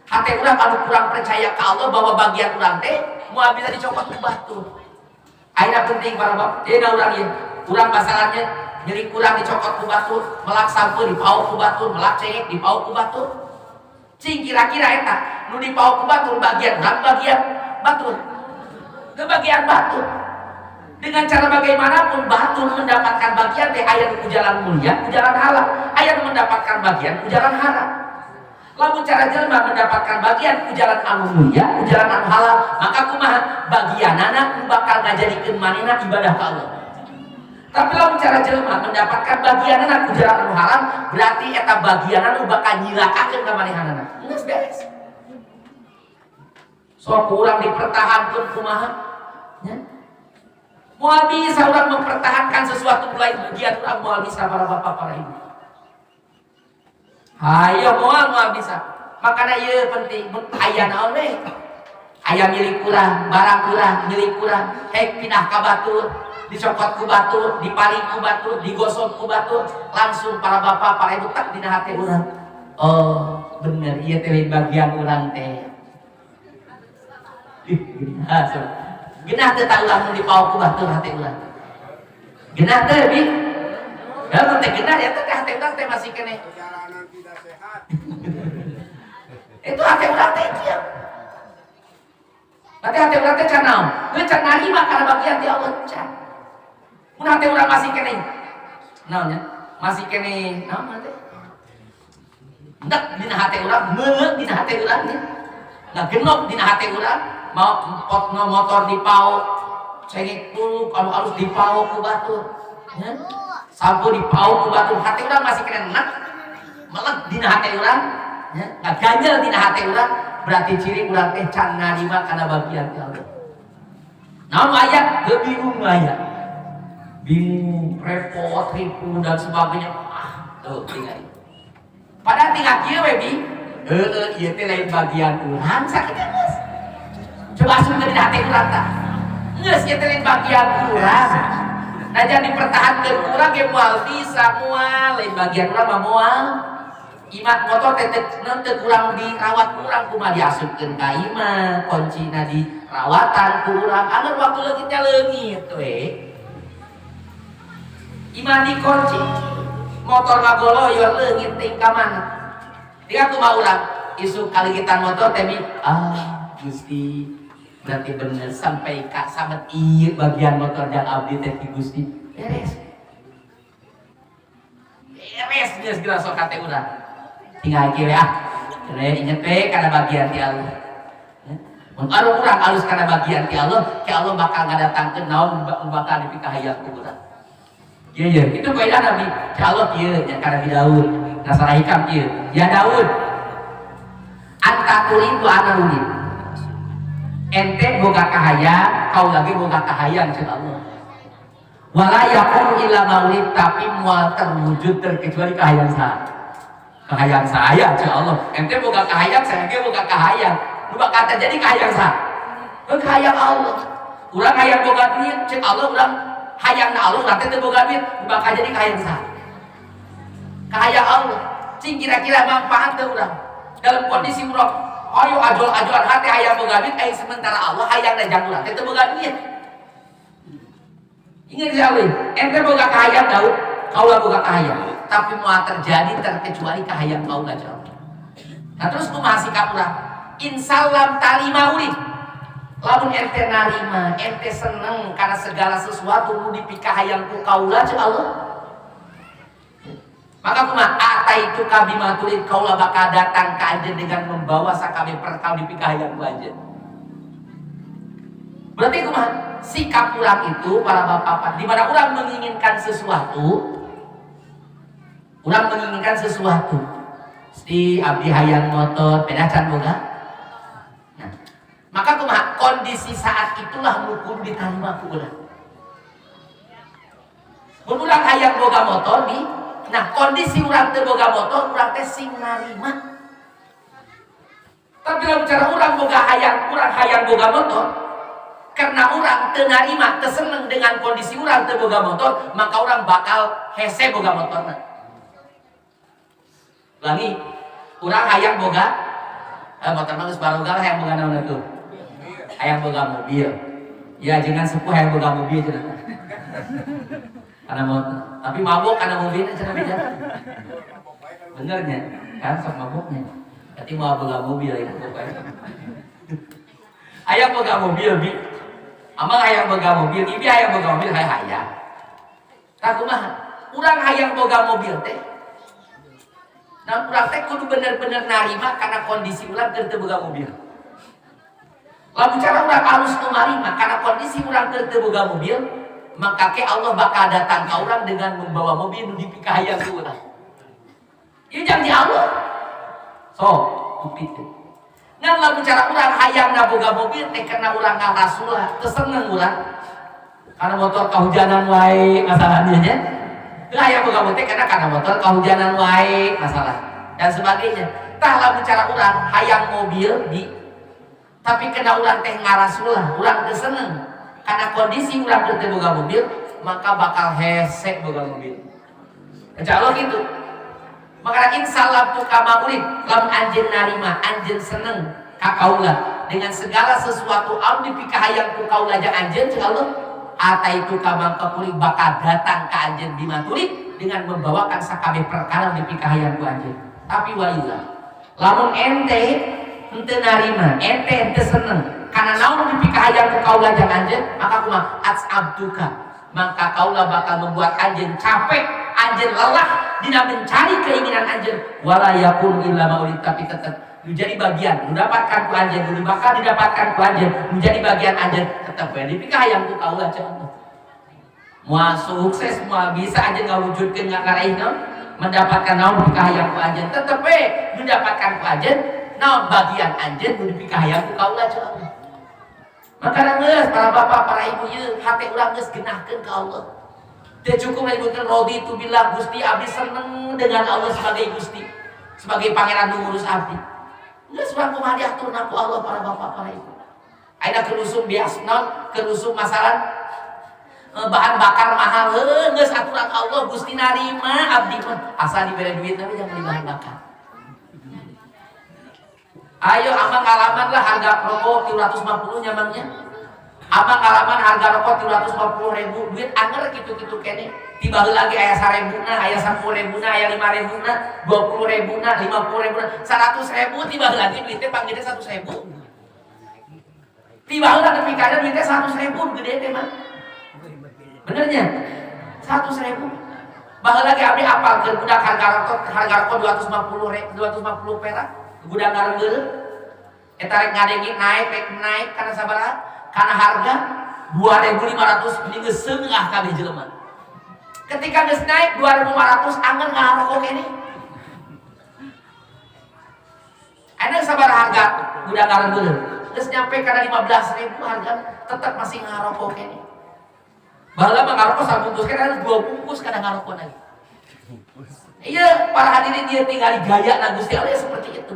Hate urang anu kurang percaya ka Allah bahwa bagian urang teh moal bisa dicopot ku batur. Ayeuna penting para bapak, dina urang ieu, urang masalahnya nyeri kurang dicokot ku batur, melak sampeu dipauk ku batur, melak cengek dipauk ku batur. Cing kira-kira eta nu dipauk ku batur bagian urang bagian batur. Ke bagian batur. Dengan cara bagaimanapun batur mendapatkan bagian teh aya ku jalan mulia, ku jalan halal, aya mendapatkan bagian ku jalan haram. Lamun cara jelema mendapatkan bagian ku jalan anu mulia, ku jalan anu halal, maka kumaha bagianana bakal ngajadikeun manehna ibadah ka Allah. Tapi lamun cara jelema mendapatkan bagianana ku jalan anu haram, berarti eta bagianana bakal nyilakakeun ka manehanana. Geus beres. Sok urang dipertahankeun kumaha? Ya. Moal bisa urang mempertahankan sesuatu mulai bagian urang moal bisa para bapak para ibu. Hayo moal bisa. Makanya ieu penting mun aya naon we? Aya milik urang, barang urang, milik urang, hek pindah ka batur, dicokot ku batur, dipaling ku batur, digosok ku batur, langsung para bapak para ibu tak dina hate urang. Oh, bener ieu teh bagian urang teh. Genah teh ta urang mun dipaok ku batur hate urang. Genah teh bi. Ya teh genah ya teh hate urang teh masih keneh. Perjalanan tidak sehat. Itu hate urang teh kieu. Nanti hate urang teh can naon? Geus can narima kana bagian ti Allah can. Mun hate urang masih keneh. Naon nya? Masih keneh naon teh? Ndak dina hate urang, meuleuh dina hate urang nya. Nah genok dina hate urang. Mau motor dipauk, cengek dulu kalau harus dipauk ku batur, ya? Sampo dipauk ku batur, hati urang masih kena enak, melek dina hati urang, ya? Nggak ganjel dina hati urang, berarti ciri urang teh can narima karena bagian ti Allah. Namun ayat bingung ayat, bingung, repot, ribu dan sebagainya, tuh tinggal. Padahal tinggal kieu we bi, ieu teh lain bagian urang sakit geus. Coba asup ke hati urang tah. Geus ieu teh lain bagian urang. Najan dipertahankeun urang ge moal bisa moal lain bagian urang mah moal. Imat motor teh teu kurang dirawat urang kumaha diasupkeun ka imah, kuncina dirawatan ku urang. Angger waktu leungitnya leungit we. Imah dikunci. Motor ngagoloyor leungit teh ka mana? Tinggal kumaha urang isuk kaligitan motor teh bi Gusti berarti bener sampai kak samet ieu bagian motor yang abdi teh ki Gusti beres geus geura sok kate urang tinggal kieu we inget we kana bagian ti Allah mun anu urang alus kana bagian ti Allah bakal ngadatangkeun naon bakal dipikahayang ku urang ieu itu kaidah Nabi ti Allah kieu nya kana Daud nasara hikam kieu ya Daud anta tulidu ana ulid ente boga kahayang, kau lagi boga kahayang cek Allah. Wala yakun illa maulid tapi mual terwujud terkecuali kahayang saya. Kahayang saya cek Allah. Ente boga kahayang, saya ge boga kahayang. Nu bakal terjadi kahayang saya. Kahayang Allah. Urang hayang boga duit cek Allah urang hayangna Allah urang teh teu boga duit, nu bakal jadi kahayang saya. Kahayang Allah. Cing kira-kira manfaat teu urang. Dalam kondisi urang ayo ajol-ajolan hati hayang boga duit, sementara Allah hayang dajang urang teh teu boga duit. Ingat ya euy, ente boga kahayang Daud, kaula boga kahayang, tapi moal terjadi terkecuali kahayang kaula jauh. Nah terus kumaha sikap urang? Insalam talima urid. Lamun ente narima, ente seneng karena segala sesuatu nu dipikahayang ku kaula ceu Allah. Maka kumaha ataitu kabima tulid kaula bakal datang ka anjeun dengan membawa sakabeh perkara dipikahayang ku anjeun. Berarti kumaha sikap urang itu para bapak di mana urang menginginkan sesuatu, urang menginginkan sesuatu. Mesti abdi hayang motor, peda can boga. Nah, maka kumaha kondisi saat itulah nu kudu ditarima ku urang. Mun urang hayang boga motor di nah kondisi urang teu boga motor urang teh sing narima. Tapi lamun cara urang boga urang hayang boga motor karena urang teu narima teu seneng dengan kondisi urang teu boga motor, maka urang bakal hese boga motorna. Ulangi, urang hayang boga motor mah geus baroga hayang boga naon atuh? Hayang boga mobil. Ya jangan sepuh hayang boga mobil cenah. Karena mau, tapi mabok karena mobilnya cara beda. Benernya, kan sok maboknya. Berarti mau boga mobil itu pokoknya. Ayah boga mobil, bi. Amang hayang boga mobil, ibi hayang boga mobil, hayang. Tak kumaha, urang hayang boga mobil teh. Nah, urang teh kudu bener-bener narima karena kondisi urang keur teu boga mobil. Lamun cara urang halus nu narima karena kondisi urang keur teu boga mobil, maka ke Allah bakal datang ke urang dengan membawa mobil nu dipikah hayang ku urang. Ieu janji Allah. So, tupit. Ngan lamun cara urang hayang boga mobil teh karena urang ngarasulah, teu seneng urang. Karena motor kehujanan wae masalahnya nya. Teu hayang boga mobil karena motor kehujanan wae masalah dan sebagainya. Tah lamun cara urang hayang mobil tapi kena urang teh ngarasulah, urang teu seneng. Karena kondisi urang teu boga mobil, maka bakal hese boga mobil. Insya Allah gitu. Maka insyaallah tu kama urid lamun anjeun narima, anjeun seneng ka kaula dengan segala sesuatu anu dipikah hayang ku kaula jeung anjeun jeung Allah, ataitu kama kapulik bakal datang ka anjeun bimaturik dengan membawakan sakabeh perkara dipikah hayang ku anjeun. Tapi wa illa lamun ente henteu narima, ente henteu seneng karena naon dipikah hayang ku kaula jeung anjeun, maka kumaha as'abtuka, maka kaula bakal membuat anjeun capek, anjeun lelah dina mencari keinginan anjeun. Wala yakun illa maurid, tapi tetap menjadi bagian mendapatkan ku anjeun, bakal didapatkan ku anjeun, menjadi bagian anjeun tetap bae dipikah hayang ku kaula jeung moal sukses moal bisa anjeun ngawujudkeun ngaraih naon mendapatkan naon dipikah hayang ku anjeun, tetep bae mendapatkan ku anjeun naon bagian anjeun nu dipikah hayang ku kaula jeung. Maka geus para bapak para ibu ieu hate urang geus genahkeun ka Allah. Teu cukup menyebutkan raditu billah, Gusti abdi seneng dengan Allah sebagai Gusti, sebagai pangeran nu ngurus abdi. Geus urang kumaha diaturna ku Allah para bapak para ibu. Ayeuna kelusum bias naon, kelusum masalah bahan bakar mahal, geus aturan Allah Gusti narima abdi mah. Asal dibere duit tapi jangan di bahan bakar. Ayo amang ngalaman lah harga rokok 350 nyamangnya. Abang ngalaman harga rokok 350.000, duit anger gitu-gitu kene. Tiba lagi aya 1.000 na, aya 10.000 na, aya 5.000 na, 20.000 na, 50.000 na, 100.000 tiba lagi duitnya panggilnya 100.000. Tiba lagi pikirnya duitnya 100.000 gede teh mah. Benernya 100.000. Bahkan lagi abdi apal ke budak harga rokok 250 perak, budak ngarengeureun. Eta rek ngadengi naik karena sabaraha? Karena harga 2.500 ini geus seungah kabeh jelema. Ketika geus naik 2.500 angger ngarokok ini. Ada sabaraha harga budak ngarengeureun? Geus nyampe kana 15.000 harga tetap masih ngarokok ini. Baheula mah ngarokok sabungkus kana 2 bungkus kada ngarokok lagi. Iya, para hadirin dia tinggal gaya na Gusti Allah seperti itu.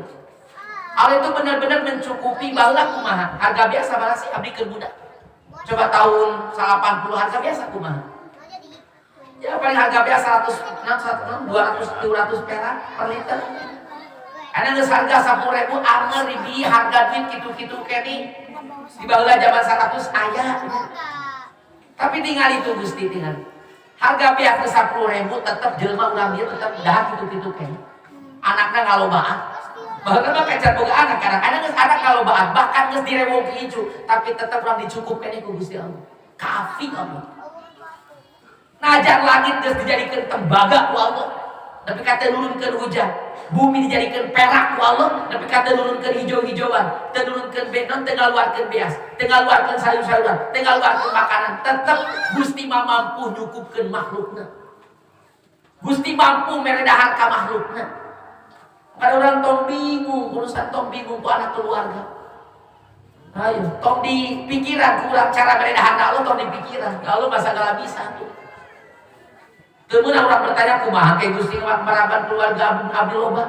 Allah itu benar-benar mencukupi baheula kumaha. Harga biasa balas sih abdi keur budak. Coba tahun 80 harga biasa kumaha. Ya paling harga biasa 200 perak per liter. Ana geus harga 10.000 anger ribi harga duit kitu-kitu kene. Di baheula zaman 100 aya. Tapi tinggal itu Gusti tinggal. Harga biasa 10.000 tetap jelema urang dia tetap dah kitu-kitu kene. Anakna ngalobaan. Bahkan mah kacar boga anak, kadang-kadang geus anak kalobaan, bahkan geus direwoki hiju, tapi tetap urang dicukupkeun ku Gusti Allah. Kafi Allah. Najan langit geus dijadikeun tembaga ku Allah, tapi kata nurunkeun hujan. Bumi dijadikeun perak ku Allah, tapi kata nurunkeun hijau-hijauan, teu nurunkeun benon, teu ngaluarkeun beas, teu ngaluarkeun sayur-sayuran, teu ngaluarkeun makanan, tetep Gusti mah mampu nyukupkeun makhlukna. Gusti mampu meredahar ka makhlukna. Ada orang tong bingung, urusan tong bingung ku anak keluarga. Ayo, tong di pikiran kurang cara meredahan Allah, tong di pikiran. Ya Allah masa gak bisa tuh. Kemudian orang bertanya kumaha ke Gusti maraban keluarga abdi loba.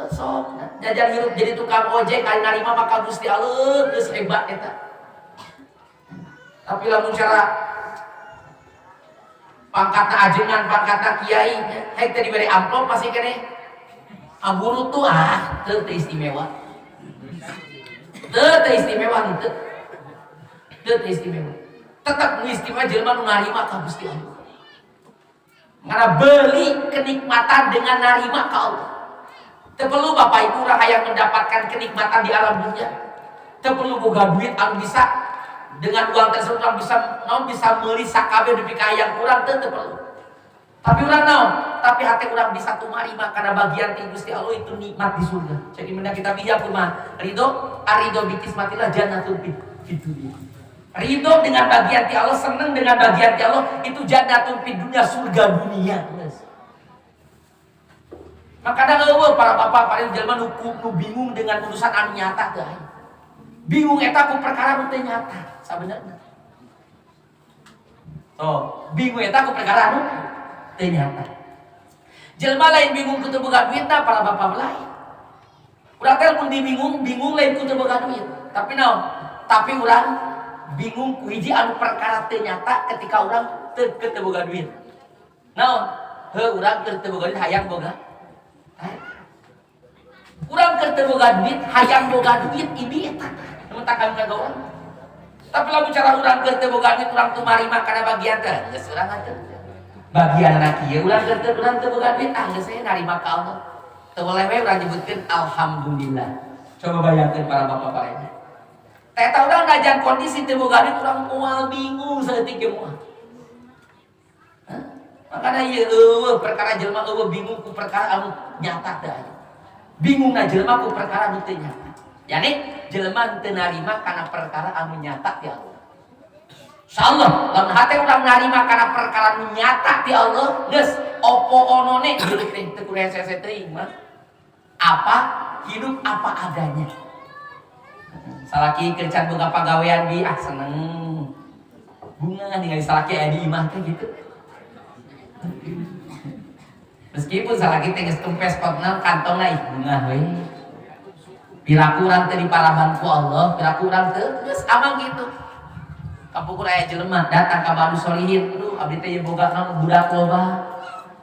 Sok jajan hirup jadi tukang ojek kali narima maka Gusti Allah geus hebat eta. Tapi lamun cara pangkatna ajengan, pangkatna kiai, hek teh diberi amplop pasti kene. Guru tuh teu istimewa. Teu istimewa henteu. Teu istimewa. Tetap istimewa jelema nu narima ka Gusti Allah. Karena beli kenikmatan dengan narima ke Allah. Teu perlu Bapak Ibu urang hayang mendapatkan kenikmatan di alam dunia. Teu perlu boga duit anu bisa dengan uang tersebut orang bisa meuli sakabeh nepi ka hayang kurang teu perlu. Tapi urang naon? Tapi hati urang bisa tumarima karena bagian ti Gusti Allah itu nikmat di surga. Jadi menda kita bijak kumaha? Ridho bi kismatillah jannatul fid dunya. Ridho dengan bagian ti Allah, seneng dengan bagian ti Allah, itu jannatul fid dunya, surga dunia. Makanya eueuh para bapak para jelema nu bingung dengan urusan anu nyata teh. Bingung eta ku perkara nu teu nyata, sabenerna. Bingung eta ku perkara anu teu nyata. Jelema lain bingung ku teu boga duitna para bapak lain. Urang teh mun bingung lain ku teu boga duit. Tapi naon? Tapi urang bingung ku hiji anu perkara teu nyata ketika urang teu boga duit. Naon? Heuh urang keur teu boga duit hayang boga. Urang keur teu boga duit hayang boga duit ibi eta. Mun tak kami ka urang. Tapi lamun cara urang keur teu boga duit urang teu marima kana bagian teh, geus urang atuh. Bagian anak kieu urang teu boga duit geus saya narima ka Allah. Teu boleh we urang nyebutkeun alhamdulillah. Coba bayangkeun para bapak para ibu. Eta urang najan kondisi teu boga duit urang moal bingung saeutik ge moal. Makanya ieu perkara jelema bingung ku perkara anu nyata teh. Bingungna jelema ku perkara anu teu nyata. Yani jelema teu narima kana perkara anu nyata ti Allah. Insyaallah lamun hate urang narima kana perkara anu nyata ti Allah, geus opo onone geuleuh teh teu kudu hese teuing mah. Apa hidup apa adanya. Salaki keur can boga pagawean bi seneng. Bunga ningali salaki aya di imah teh gitu. Meskipun salaki teh geus kempes kotna kantongna ih bunga we. Piraku urang teh diparaban ku Allah, piraku urang teu geus amang kitu. Kapukur aya jelema datang ka Badu Solihin, aduh abdi teh boga naon budak loba.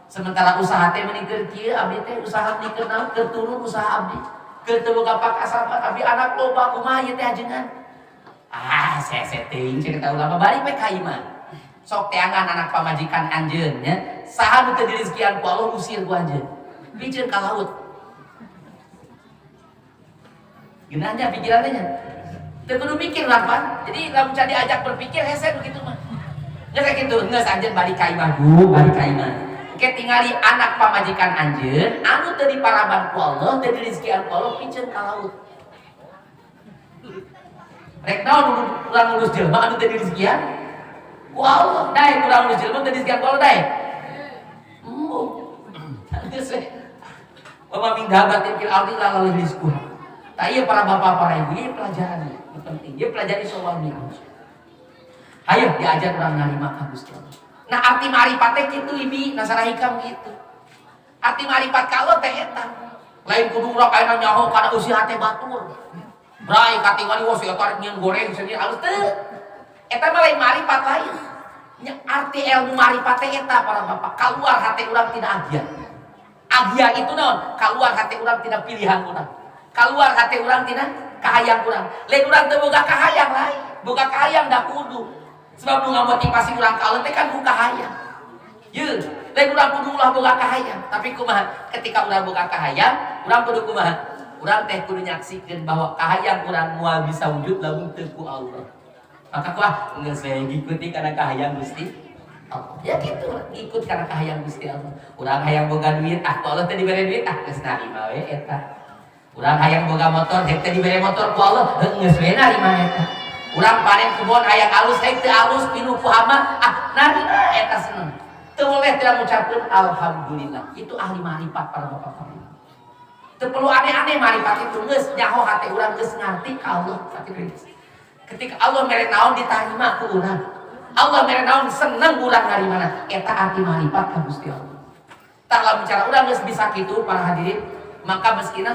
Sementara usaha teh meuni keur kieu, abdi teh usaha nikeun naon keur turun usaha abdi. Keur teu boga pakasaban abdi anak loba kumaha ieu teh ajengan. Sese teuing ceuk eta ulama balik we ka iman. Sok teangan anak pamajikan anjeun nya. Saha nu teu direzekian ku Allah usir ku anjeun. Biceun ka laut. Geunahnya pikiranna nya. Teu kudu mikir lapan. Jadi lamun can diajak berpikir hese begitu mah. Geus kitu, geus anjeun balik ka imah dulu, balik ka imah. Engke tingali anak pamajikan anjeun anu teu diparaban ku Allah, teu direzekian ku Allah piceun ka laut. Rek naon urang ngurus jelema anu teu direzekian? Ku Allah, dai kurang nu jelema teh disian ku Allah dai. Geus we. Wa ma min dabatin fil ardi illa lahu rizquha. Tah ieu para bapak para ibu ieu pelajaran penting. Ieu pelajari soal nikmat. Hayo diajar urang narima ka Gusti Allah. Nah arti marifat teh kitu ibi, nasara hikam gitu. Arti marifat ka Allah teh eta. Lain kudu urang ayeuna nyaho kana usiha teh batur. Brai katingali wos eta rek nyieun goreng sendiri alus teu. Eta mah lain marifat lain. Nya arti ilmu marifat teh eta para bapak, kaluar hati urang tina agia. Agia itu naon? Kaluar hati urang tina pilihan urang. Kaluar hati urang tina kahayang urang. Lain urang teu boga kahayang lain. Boga kahayang da kudu. Sebab nu ngamotivasi urang ka Allah teh kan ku kahayang. Yeun, lain urang kudu ulah boga kahayang. Tapi kumaha? Ketika urang boga kahayang, urang kudu kumaha? Urang teh kudu nyaksikeun bahwa kahayang urang moal bisa wujud lamun teu ku Allah. Maka kuah geus we ngikuti kana kahayang Gusti Allah. Ya gitu, ikut kana kahayang Gusti Allah. Urang hayang boga duit, ku Allah teh dibere duit, geus narima we eta. Urang hayang boga motor, teh dibere motor ku Allah, geus we narima eta. Urang panen kebon hayang alus, teu alus pinuh ku hama, narima eta seneng. Teu boleh teu ngucapkeun alhamdulillah. Itu ahli marifat para bapak-bapak. Teu perlu aneh-aneh marifat itu, geus nyaho hate urang geus ngarti ka Allah sakitu. Ketika Allah mere naon ditarima ku urang. Allah mere naon seneng urang narimana. Eta arti marifat ka Gusti Allah. Tah lamun cara urang geus bisa kitu para hadirin, maka meskina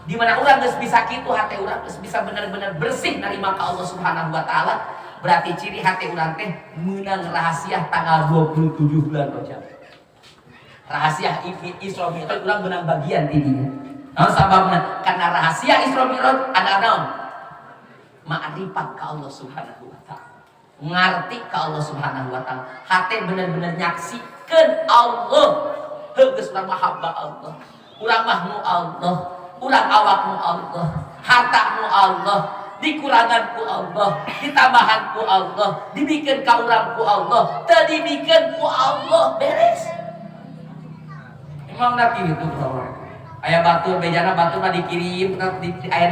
di mana urang geus bisa kitu hate urang geus bisa bener-bener bersih narima ka Allah Subhanahu wa taala, berarti ciri hate urang teh meunang rahasia tanggal 27 bulan Rajab. Rahasia Isra Mi'raj urang meunang bagian ti dinya. Naon sababna? Karena rahasia Isra Mi'raj ada naon? Ma'rifat ka Allah Subhanahu wa taala. Ngarti ka Allah Subhanahu wa taala. Hate bener-bener nyaksi keun Allah geus urang mahabbah Allah urang mah nu Allah urang awak nu Allah harta nu Allah dikurangan ku Allah ditambahan ku Allah dibikin ka urang ku Allah teu dibikin ku Allah beres emang nak gitu bro aya batur bejana batur mah dikirim aya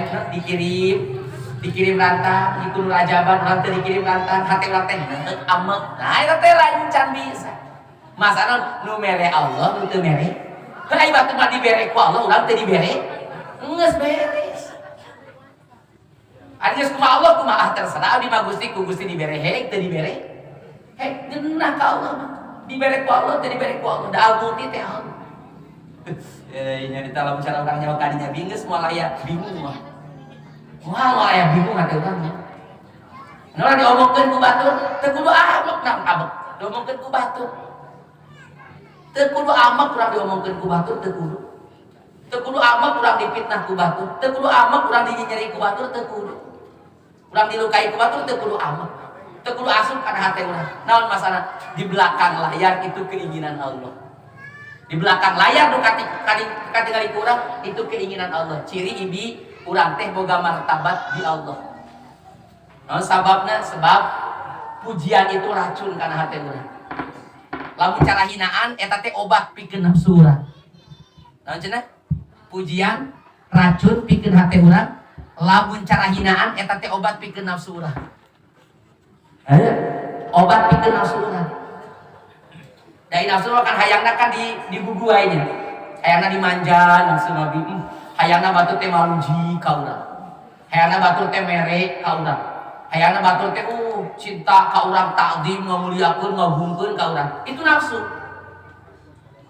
dikirim rantang ikun rajaban urang teh dikirim rantang hate urang teh neuk amek nah eta teh lain can bisa masana nu mere Allah nu teu mere aya batur mah dibere ku Allah urang teh dibere geus beres Ari geus kumaha Allah kumaha terserah abdi mah Gusti ku Gusti dibere hek teu dibere hek geunah ka Allah mah dibere ku Allah teu dibere ku Allah da almuti teh Allah nya di dalam cara urang nyawa kadinya bingeus moal aya bingung mah moal aya bingung atuh urang nya naon diomongkeun ku batur teu kudu amek naon amek diomongkeun ku batur teu kudu amek urang diomongkeun ku batur teu kudu amek urang dipitnah ku batur teu kudu amek urang dinyeri ku batur teu kudu urang dilukai ku batur teu kudu amek teu kudu asup kana hate urang naon masalah di belakang layar itu keinginan Allah di belakang layar nu katingali ku urang itu keinginan Allah ciri ibi urang teh boga martabat di Allah naon sababna sebab pujian itu racun kana hate urang lamun cara hinaan eta teh obat pikeun nafsu urang naon cenah pujian racun pikeun hate urang lamun cara hinaan eta teh obat pikeun nafsu urang obat pikeun nafsu urang dari nafsu kan hayangna kan diguguai nya hayangna dimanja nafsu nabi hayangna batur teh maluji ka urang hayangna batur teh mere ka urang hayangna batur teh cinta ka urang takdim ngamuliakeun ngagungkeun ka urang itu nafsu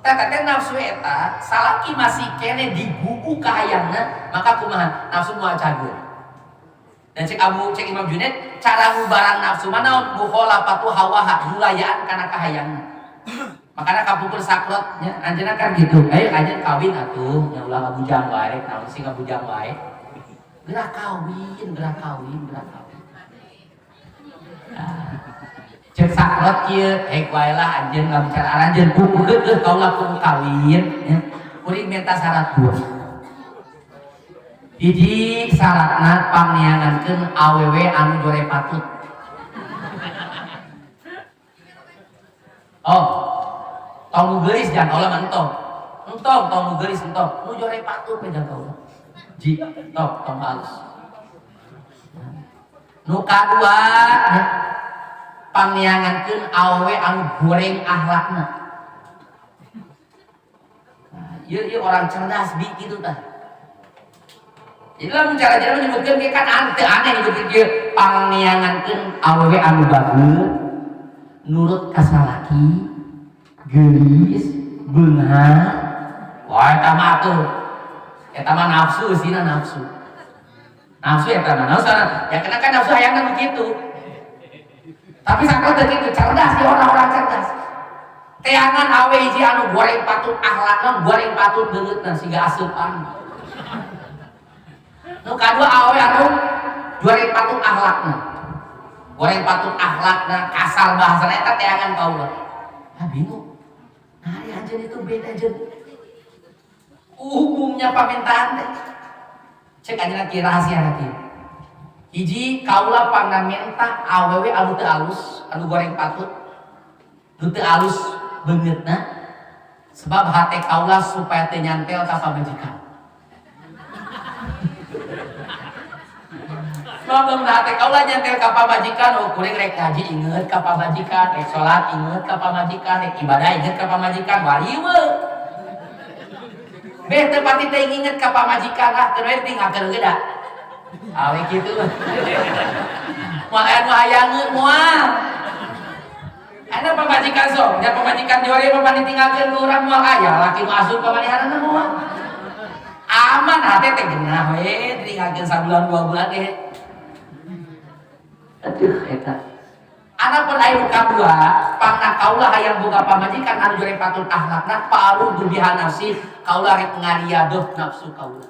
teh nafsu eta salaki masih kene digugu ka hayangna maka kumaha nafsu moal cager dan cek Imam Junaid cara ngubaran nafsu mana mukhalafatu hawaha nulayaan kana kahayangna makanya kapungkur sakrot nya anjeunna kan gitu ayo anjeun kawin atuh nya ulah ngabujang wae naon sih ngabujang wae gerak kawin cek sakrot kieu hek wae lah anjeun ngabicara anjeun kukukeun kaula kudu kawin nya kuring minta syarat dua hiji syaratna pangniangankeun awewe anu jore patut tong nu geulis jangan kaulah mentong tong nu geulis entong nu jore patut pe jangan kaulah ji tong halus nu kadua pangniangankeun awewe anu goreng akhlakna ieu orang cerdas bi kitu tah jadi lamun cara-cara menyebutkeun ge kan aneh nyebutkeun kieu pangniangankeun awewe anu bagus nurut ka salaki geulis beunghar wah eta mah atuh eta mah nafsu sina nafsu eta mah nafsu ya kena kan nafsu hayangna begitu tapi sakit teh kitu cerdas ya orang-orang cerdas teangan awe hiji anu goreng patut akhlakna goreng patut beungeutna siga aseupan nu kadua awe anu goreng patut akhlakna goreng patut akhlakna kasar bahasana eta teangan kaula bingung hari anjeun itu beda jeung hukumnya permintaan teh cek anjeunna kieu rahasia hati hiji kaula pangna minta awewe anu teu alus anu goreng patut nu teu alus beungeutna sebab hate kaula supaya teu nyantel ka pamajikan Ngomong hate kaulah nyantel ka pamajikan, kuring rek ngaji inget ka pamajikan, rek salat inget ka pamajikan, rek ibadah inget ka pamajikan, wariwe. Beh teu pati teh inget ka pamajikan lah, teu we tinggalkeun ge da. Awe kitu. Moal anu hayangeun moal. Ana pamajikan sok, nya pamajikan jore mah ditinggalkeun ku urang moal aya laki nu asup ka manehna moal. Aman hate teh geunah we, tinggalkeun sabulan 2 bulan ge. Aduh eta anapun aya kadua pangna kaula hayang boga pamajikan anu jore patut akhlakna palu dubihan nafsi kaula rek ngariadoh nafsu kaula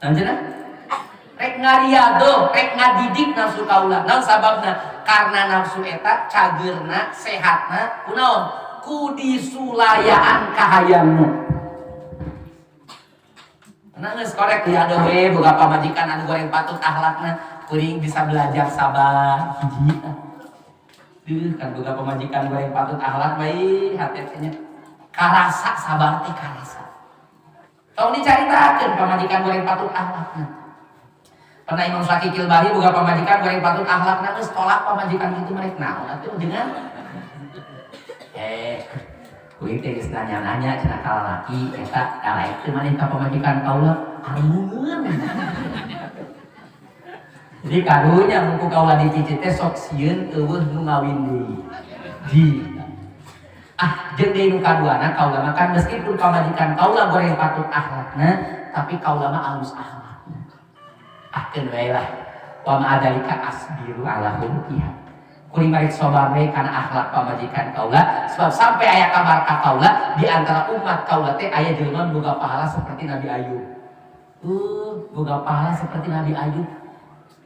anjeunna rek ngariadoh rek ngadidik nafsu kaula naon sababna karena nafsu eta cageurna sehatna kunaon ku disulayaan kahayangna. Nah, geus korek ya ada we boga pamajikan anu goreng patut akhlakna, kuring bisa belajar sabar hiji. Duh, kan boga pamajikan goreng patut akhlak bae hati-hatinya. Karasa sabar teh karasa. Tong dicaritakeun pamajikan goreng patut akhlakna. Pernah Imam Syafi'i Kilbari boga pamajikan goreng patut akhlakna geus tolak pamajikan kitu merek naon atuh dengan kuing teh geus nanya-nanya cenah ka lalaki eta dalaek teh maneh ka pamajikan kaula armungeun. Jadi karunya buku kaula dicicit teh sok sieun eueuh nu ngawin deui. Ji. Jeung deui nu kaduana kaula mah kan meskipun pamajikan kaula goreng patut akhlakna tapi kaula mah alus akhlakna. Keun wae lah. Wa ma adalika asbiru ala hulqiha. Kuring baik sobar we kana akhlak pamajikan kaula sebab sampai aya kabar ka kaula di antara umat kaula teh aya jelema boga pahala seperti Nabi Ayub. Boga pahala seperti Nabi Ayub.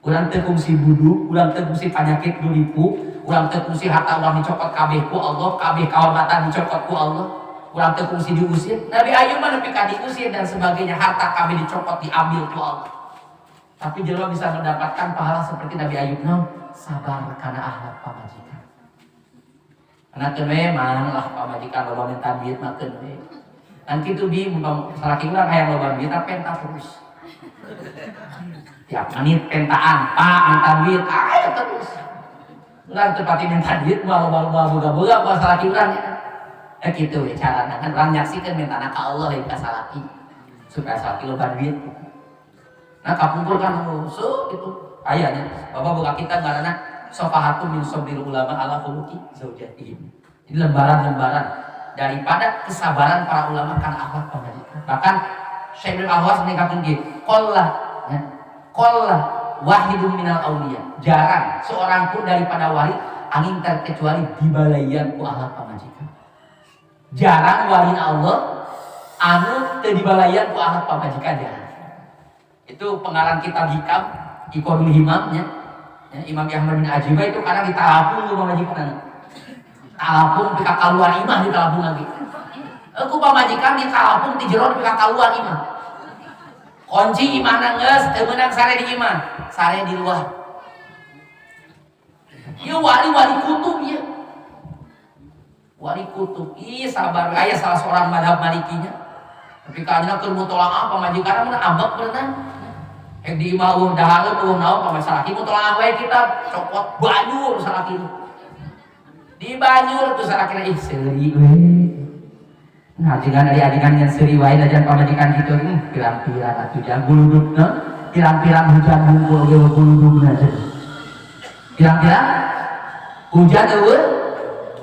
Urang teu kungsi buduk, urang teu kungsi panyakit dulipu, urang teu kungsi harta urang dicokot kabeh ku Allah, kabeh kawamatan dicokot ku Allah. Urang teu kungsi diusir. Nabi Ayub mah nepi ka diusir dan sebagainya, harta kabeh dicokot diambil ku Allah. Tapi jelema bisa mendapatkan pahala seperti Nabi Ayub naon? Sabar karena akhlak pamajikan. Karena keun we mang lah pamajikan loba minta duit mah keun we. Kan kitu bi mumpang salaki urang hayang loba duit tapi penta terus. Tiap menit pentaan, Pak minta duit, ayo terus. Urang teu pati minta duit mah loba-loba boga-boga buat salaki urang ya. Kitu we carana kan urang nyaksikeun mintana ka Allah lain ka salaki. Supaya salaki loba duit. Nah kapumpul kan so gitu. Ayahnya, bapak buka kita karena sofahatu min sobril ulama ala khuluqi zaujatihim. Ini lembaran-lembaran daripada kesabaran para ulama karena akhlak pamajikan. Bahkan Syekh Ibnu Ahwas meningkatkan gini, qalla wahidun minal auliya. Jarang seorang pun daripada wali angin terkecuali dibalayan ku akhlak pamajikan. Jarang wali Allah anu teu dibalayan ku akhlak pamajikan jarang. Itu pengarang kitab Hikam Iqorul Himamnya ya, Imam Ahmad bin Ajibah itu kadang ditalapung ku pamajikan. Talapung pika kaluar imah ditalapung lagi. Ku pamajikan ditalapung ti jero pika kaluar imah. Kunci imahna geus teu meunang sare di imah, sare di luar. Ieu wali-wali kutub ieu. Wali kutub. Ih sabar aya salah seorang mazhab Malikinya. Tapi kana keur mutolaah pamajikan mun ambek berenang. Di imah dahareun eueuh naon pamasalaki mutolaah wae kita copot banjur salaki. Di banjur tuh salakina ih seuri we. Nah, jangan dari adegan yang seuri wae dajan pamajikan kitu pirang-pirang atuh jangan guludugna, pirang-pirang hujan bungkul ge guludugna aja. Pirang-pirang hujan eueuh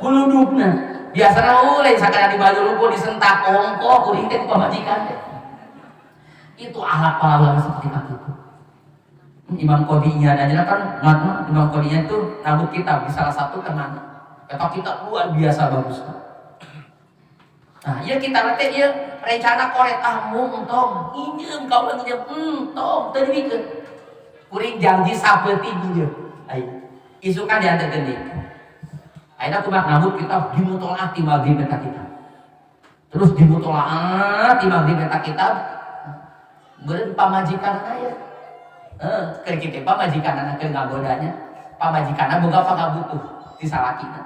guludugna. Biasana lain sakana di banjur unggul disentak ongko kuring teh pamajikan teh. Itu akhlak para ulama seperti itu. Imam Qodinya dan kan Imam Qodinya itu nabut kitab di salah satu teman. Kata kitab luar biasa bagus. Nah, iya kita teh ieu rencana koret muntong injeum kaula nginjeum tong teu dibikeun. Kuring janji sapeuti nginjeum. Ai isukan diantarkeun deui. Ayeuna kumaha nabut kitab dimutolaah ti maghrib eta kitab. Terus dimutolaah ti maghrib eta kitab. Beureun pamajikan aya. Keur kitu pamajikan keur ngagodanya. Pamajikanna boga pangabutuh ti salakina.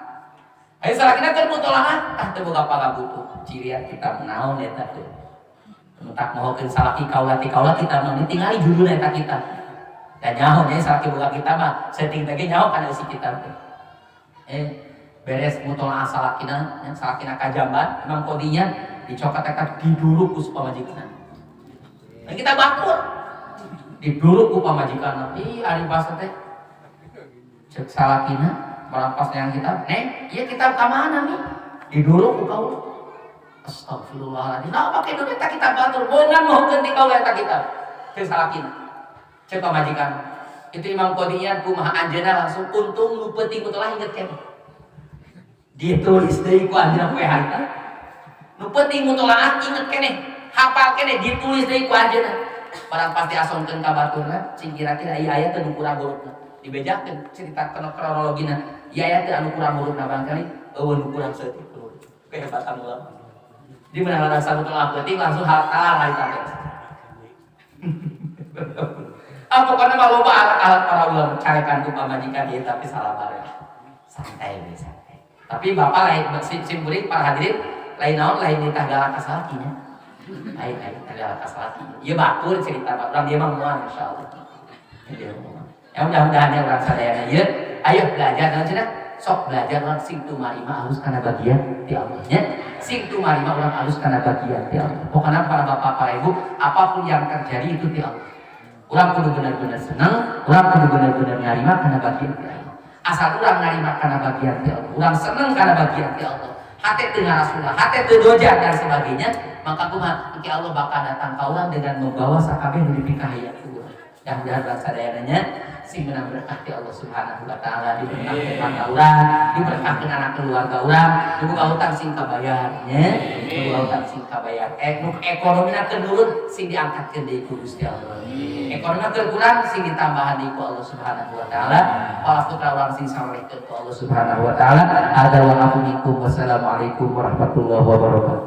Aya salakina keur mutolaah, teu boga pangabutuh. Cirian kita naon eta teh. Mentak mohokeun salaki kaula ti kaula kita mah tingali judul eta kitab. Da nyaho nya salaki boga kitab mah seting teh ge nyaho kana isi kitab teh. Beres mutolaah salakina, nya salakina kajamban, Imam Qodinya dicokot eta diduluk ku pamajikanna. Dan kita batur diduruk ku pamajikan. Ih ari basa teh cek salakina merampas yang kita iya kita ka mana nih diduruk ku kaula. Astagfirullahaladzim. Nah pake duit eta kita batur beungan mohokeun ti kaula eta kitab teu salakina cek pamajikan. Itu Imam Qodinya kumaha anjeunna langsung untung nu peuting mutolaah inget keneh ditulis deui ku anjeunna poe harita nu peuting mutolaah inget keneh hafal keneh ditulis deui ku anjeunna. Barang pasti asomkeun ka baturna cing kira-kira ieu aya teu nu kurang urutna. Dibejakeun cerita kronologina. Ieu aya teu anu kurang urutna barangkali eueuh nu kurang saeutik. Kehebatan ulama. Di mana ada satu tengah penting langsung hafal hari tadi. Apa karena malu alat para ulama carekan tuh pamajikan dia tapi salah bareng. Santai bisa. Tapi bapak lain simpulik para hadirin lain naon lain di tagala kasalakinya. Lain tagala kasalaki. Iya batur cerita orang dia mah mual insyaallah. Ya mudah-mudahan ya orang sadayana ieu ayo belajar dan cenah sok belajar orang sing tumarima halus kana bagian ti Allah nya. Sing tumarima orang halus kana bagian ti Allah. Pokoknya para bapak para ibu apapun yang terjadi itu ti Allah. Orang kudu benar-benar senang, orang kudu benar-benar narima kana bagian ti Allah. Asal orang narima kana bagian ti Allah, orang senang kana bagian ti Allah. Hati teu ngarasula, hati teu doja dan sebagainya, maka kumaha engke Allah bakal datang ka urang dengan membawa sakabeh nu dipikahaya ku urang. Dan mudah-mudahan sadayana sing menang berkah ti Allah Subhanahu wa taala diberkahkeun mata urang, diberkahkeun anak keluarga urang, boga utang sing kabayar nya, boga utang sing kabayar. Nu ekonomina teu nurun sing diangkatkeun deui ku Gusti Allah. Ekonomi teu kurang sing ditambahan deui ku Allah Subhanahu wa taala. Para putra urang sing salehkeun ku Allah Subhanahu wa taala. Ada wa afu minkum. Wassalamualaikum warahmatullahi wabarakatuh.